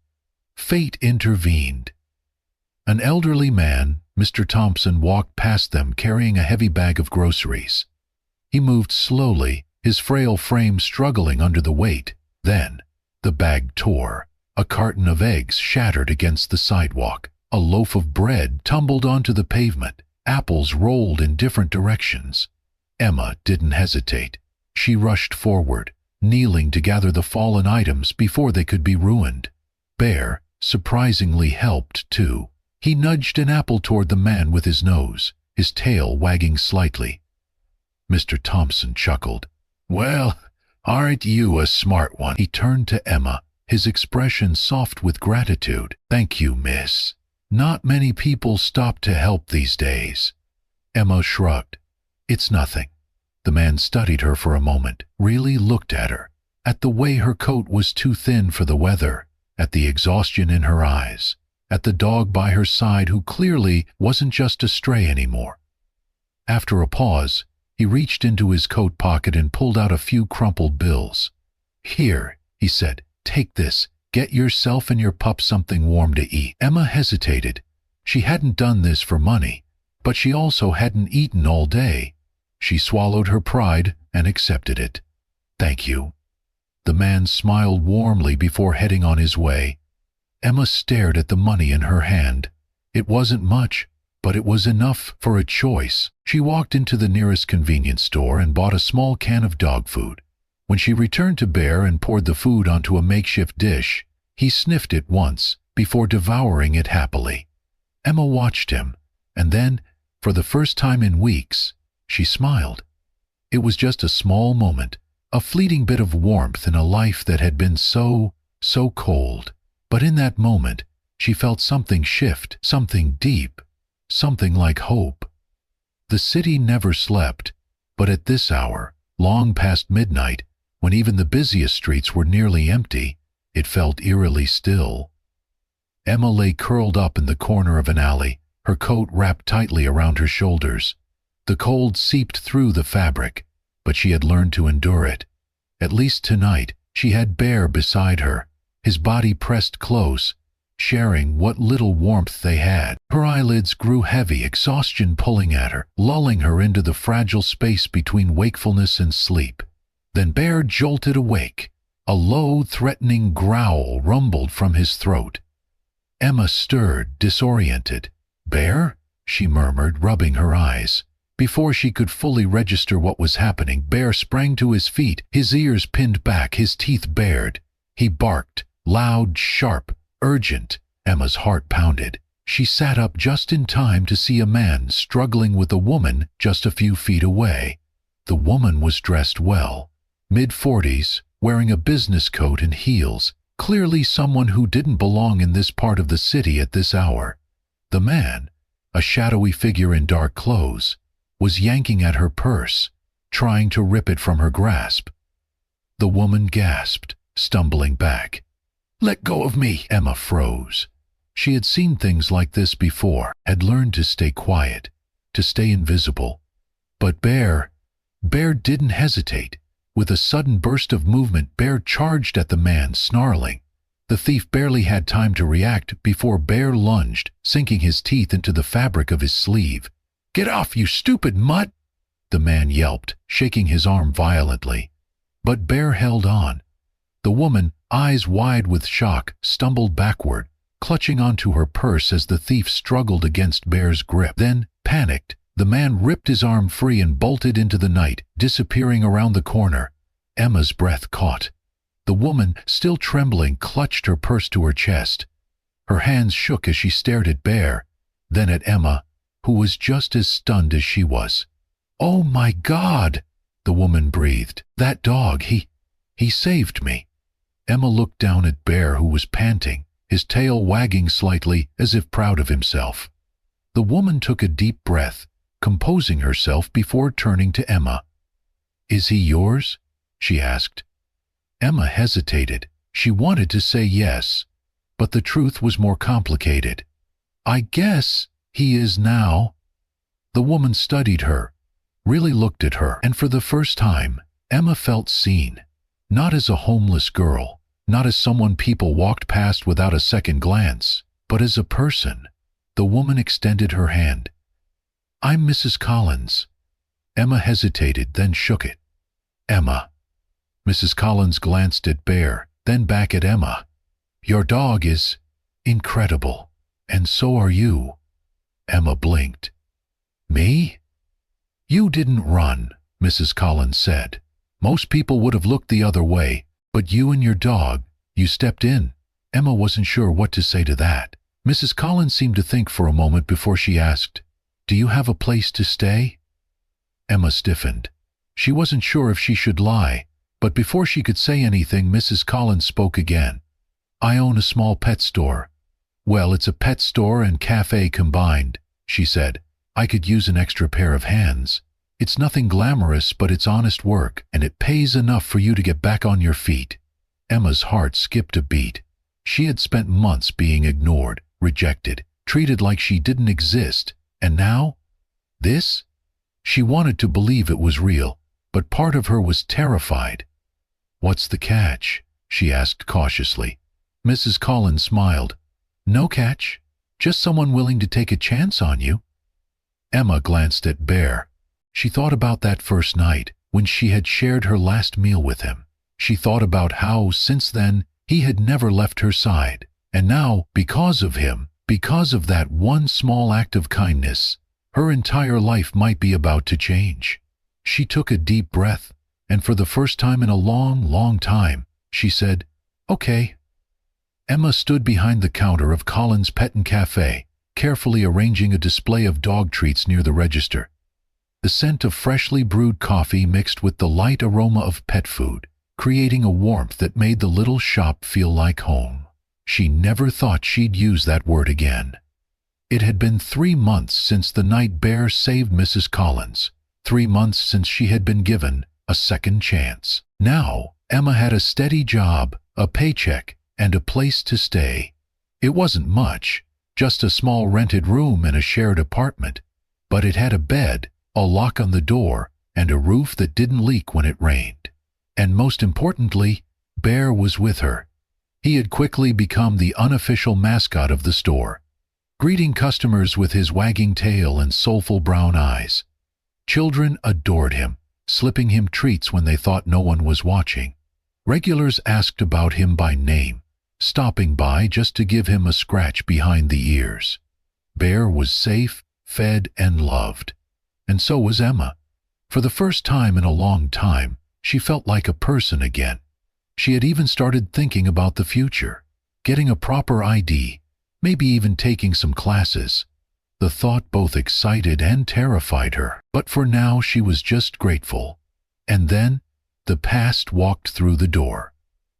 fate intervened. An elderly man, Mr. Thompson, walked past them carrying a heavy bag of groceries. He moved slowly, his frail frame struggling under the weight. Then, the bag tore. A carton of eggs shattered against the sidewalk. A loaf of bread tumbled onto the pavement. Apples rolled in different directions. Emma didn't hesitate. She rushed forward, kneeling to gather the fallen items before they could be ruined. Bear surprisingly helped, too. He nudged an apple toward the man with his nose, his tail wagging slightly. Mr. Thompson chuckled. "Well, aren't you a smart one?" He turned to Emma, his expression soft with gratitude. "Thank you, miss. Not many people stop to help these days." Emma shrugged. "It's nothing." The man studied her for a moment, really looked at her, at the way her coat was too thin for the weather, at the exhaustion in her eyes, at the dog by her side who clearly wasn't just a stray anymore. After a pause, he reached into his coat pocket and pulled out a few crumpled bills. "Here," he said, "take this. Get yourself and your pup something warm to eat." Emma hesitated. She hadn't done this for money, but she also hadn't eaten all day. She swallowed her pride and accepted it. "Thank you." The man smiled warmly before heading on his way. Emma stared at the money in her hand. It wasn't much, but it was enough for a choice. She walked into the nearest convenience store and bought a small can of dog food. When she returned to Bear and poured the food onto a makeshift dish, he sniffed it once before devouring it happily. Emma watched him, and then, for the first time in weeks, she smiled. It was just a small moment, a fleeting bit of warmth in a life that had been so cold. But in that moment, she felt something shift, something deep, something like hope. The city never slept, but at this hour, long past midnight, when even the busiest streets were nearly empty, it felt eerily still. Emma lay curled up in the corner of an alley, her coat wrapped tightly around her shoulders. The cold seeped through the fabric, but she had learned to endure it. At least tonight, she had Bear beside her, his body pressed close, sharing what little warmth they had. Her eyelids grew heavy, exhaustion pulling at her, lulling her into the fragile space between wakefulness and sleep. Then Bear jolted awake. A low, threatening growl rumbled from his throat. Emma stirred, disoriented. "Bear?" she murmured, rubbing her eyes. Before she could fully register what was happening, Bear sprang to his feet, his ears pinned back, his teeth bared. He barked, loud, sharp, urgent. Emma's heart pounded. She sat up just in time to see a man struggling with a woman just a few feet away. The woman was dressed well, mid-40s, wearing a business coat and heels, clearly someone who didn't belong in this part of the city at this hour. The man, a shadowy figure in dark clothes, was yanking at her purse, trying to rip it from her grasp. The woman gasped, stumbling back. "Let go of me!" Emma froze. She had seen things like this before, had learned to stay quiet, to stay invisible. But Bear didn't hesitate. With a sudden burst of movement, Bear charged at the man, snarling. The thief barely had time to react before Bear lunged, sinking his teeth into the fabric of his sleeve. "Get off, you stupid mutt!" the man yelped, shaking his arm violently. But Bear held on. The woman, eyes wide with shock, stumbled backward, clutching onto her purse as the thief struggled against Bear's grip. Then, panicked, the man ripped his arm free and bolted into the night, disappearing around the corner. Emma's breath caught. The woman, still trembling, clutched her purse to her chest. Her hands shook as she stared at Bear, then at Emma, who was just as stunned as she was. "Oh my God!" the woman breathed. "That dog, he saved me." Emma looked down at Bear, who was panting, his tail wagging slightly as if proud of himself. The woman took a deep breath, composing herself before turning to Emma. "Is he yours?" she asked. Emma hesitated. She wanted to say yes, but the truth was more complicated. "I guess he is now." The woman studied her, really looked at her, and for the first time, Emma felt seen. Not as a homeless girl, not as someone people walked past without a second glance, but as a person. The woman extended her hand. "I'm Mrs. Collins." Emma hesitated, then shook it. "Emma." Mrs. Collins glanced at Bear, then back at Emma. "Your dog is incredible, and so are you." Emma blinked. "Me?" "You didn't run," Mrs. Collins said. "Most people would have looked the other way, but you and your dog, you stepped in." Emma wasn't sure what to say to that. Mrs. Collins seemed to think for a moment before she asked, "Do you have a place to stay?" Emma stiffened. She wasn't sure if she should lie, but before she could say anything, Mrs. Collins spoke again. "I own a small pet store." "Well, it's a pet store and cafe combined," she said. "I could use an extra pair of hands. It's nothing glamorous, but it's honest work, and it pays enough for you to get back on your feet." Emma's heart skipped a beat. She had spent months being ignored, rejected, treated like she didn't exist, and now? This? She wanted to believe it was real, but part of her was terrified. "What's the catch?" she asked cautiously. Mrs. Collins smiled. "No catch, just someone willing to take a chance on you." Emma glanced at Bear. She thought about that first night, when she had shared her last meal with him. She thought about how, since then, he had never left her side. And now, because of him, because of that one small act of kindness, her entire life might be about to change. She took a deep breath, and for the first time in a long, long time, she said, "Okay." Emma stood behind the counter of Collins Pet and Cafe, carefully arranging a display of dog treats near the register. The scent of freshly brewed coffee mixed with the light aroma of pet food, creating a warmth that made the little shop feel like home. She never thought she'd use that word again. It had been 3 months since the night Bear saved Mrs. Collins, 3 months since she had been given a second chance. Now, Emma had a steady job, a paycheck, and a place to stay. It wasn't much, just a small rented room in a shared apartment, but it had a bed, a lock on the door, and a roof that didn't leak when it rained. And most importantly, Bear was with her. He had quickly become the unofficial mascot of the store, greeting customers with his wagging tail and soulful brown eyes. Children adored him, slipping him treats when they thought no one was watching. Regulars asked about him by name, stopping by just to give him a scratch behind the ears. Bear was safe, fed, and loved. And so was Emma. For the first time in a long time, she felt like a person again. She had even started thinking about the future, getting a proper ID, maybe even taking some classes. The thought both excited and terrified her, but for now she was just grateful. And then, the past walked through the door.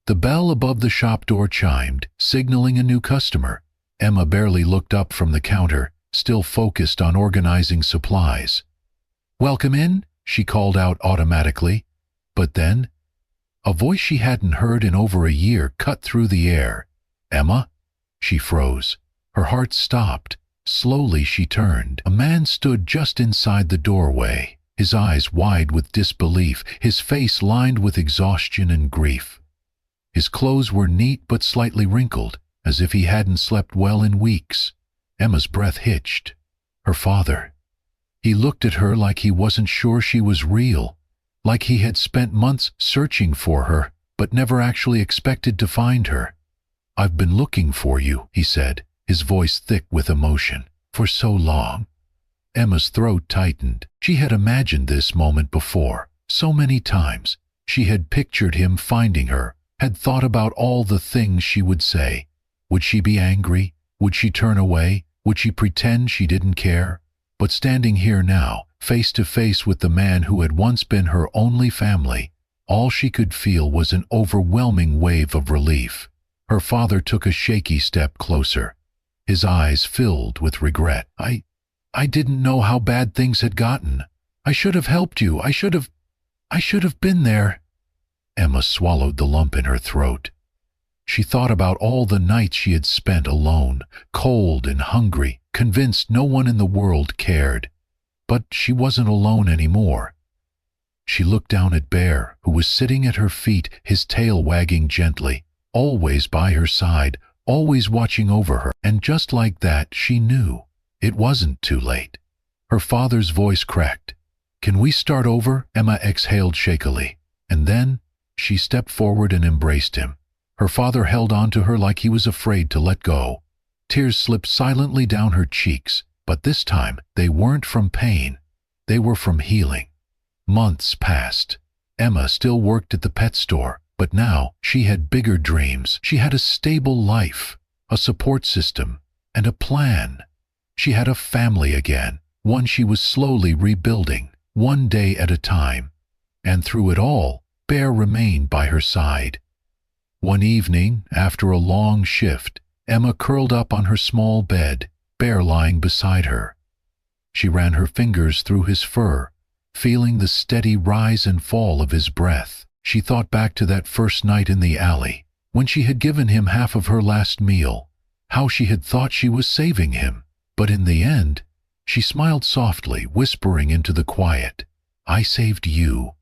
The bell above the shop door chimed, signaling a new customer. Emma barely looked up from the counter, still focused on organizing supplies. "Welcome in," she called out automatically. But then, a voice she hadn't heard in over a year cut through the air. "Emma?" She froze. Her heart stopped. Slowly she turned. A man stood just inside the doorway, his eyes wide with disbelief, his face lined with exhaustion and grief. His clothes were neat but slightly wrinkled, as if he hadn't slept well in weeks. Emma's breath hitched. Her father. He looked at her like he wasn't sure she was real, like he had spent months searching for her, but never actually expected to find her. "I've been looking for you," he said, his voice thick with emotion, "for so long." Emma's throat tightened. She had imagined this moment before, so many times. She had pictured him finding her, had thought about all the things she would say. Would she be angry? Would she turn away? Would she pretend she didn't care? But standing here now, face to face with the man who had once been her only family, all she could feel was an overwhelming wave of relief. Her father took a shaky step closer, his eyes filled with regret. I didn't know how bad things had gotten. I should have helped you. I should have been there." Emma swallowed the lump in her throat. She thought about all the nights she had spent alone, cold and hungry, convinced no one in the world cared. But she wasn't alone anymore. She looked down at Bear, who was sitting at her feet, his tail wagging gently, always by her side, always watching over her. And just like that, she knew it wasn't too late. Her father's voice cracked. "Can we start over?" Emma exhaled shakily. And then she stepped forward and embraced him. Her father held on to her like he was afraid to let go. Tears slipped silently down her cheeks, but this time they weren't from pain. They were from healing. Months passed. Emma still worked at the pet store, but now she had bigger dreams. She had a stable life, a support system, and a plan. She had a family again, one she was slowly rebuilding, one day at a time. And through it all, Bear remained by her side. One evening, after a long shift, Emma curled up on her small bed, Bear lying beside her. She ran her fingers through his fur, feeling the steady rise and fall of his breath. She thought back to that first night in the alley, when she had given him half of her last meal, how she had thought she was saving him. But in the end, she smiled softly, whispering into the quiet, "I saved you,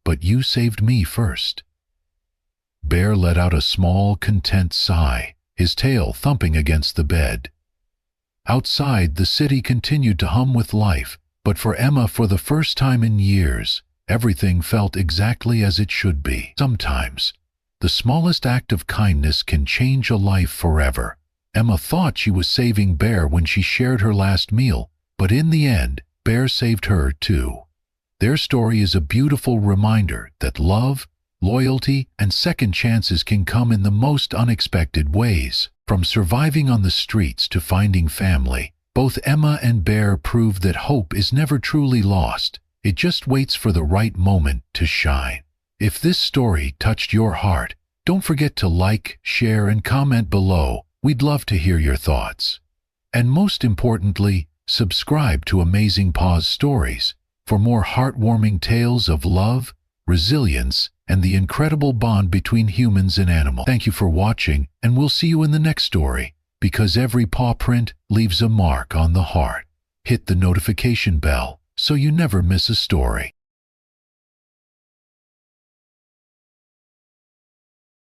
but you saved me first." Bear let out a small, content sigh, his tail thumping against the bed. Outside, the city continued to hum with life, but for Emma, for the first time in years, everything felt exactly as it should be. Sometimes, the smallest act of kindness can change a life forever. Emma thought she was saving Bear when she shared her last meal, but in the end, Bear saved her too. Their story is a beautiful reminder that love, loyalty, and second chances can come in the most unexpected ways. From surviving on the streets to finding family, both Emma and Bear prove that hope is never truly lost. It just waits for the right moment to shine. If this story touched your heart, don't forget to like, share, and comment below. We'd love to hear your thoughts. And most importantly, subscribe to Amazing Paws Stories for more heartwarming tales of love, resilience, and the incredible bond between humans and animals. Thank you for watching, and we'll see you in the next story, because every paw print leaves a mark on the heart. Hit the notification bell so you never miss a story.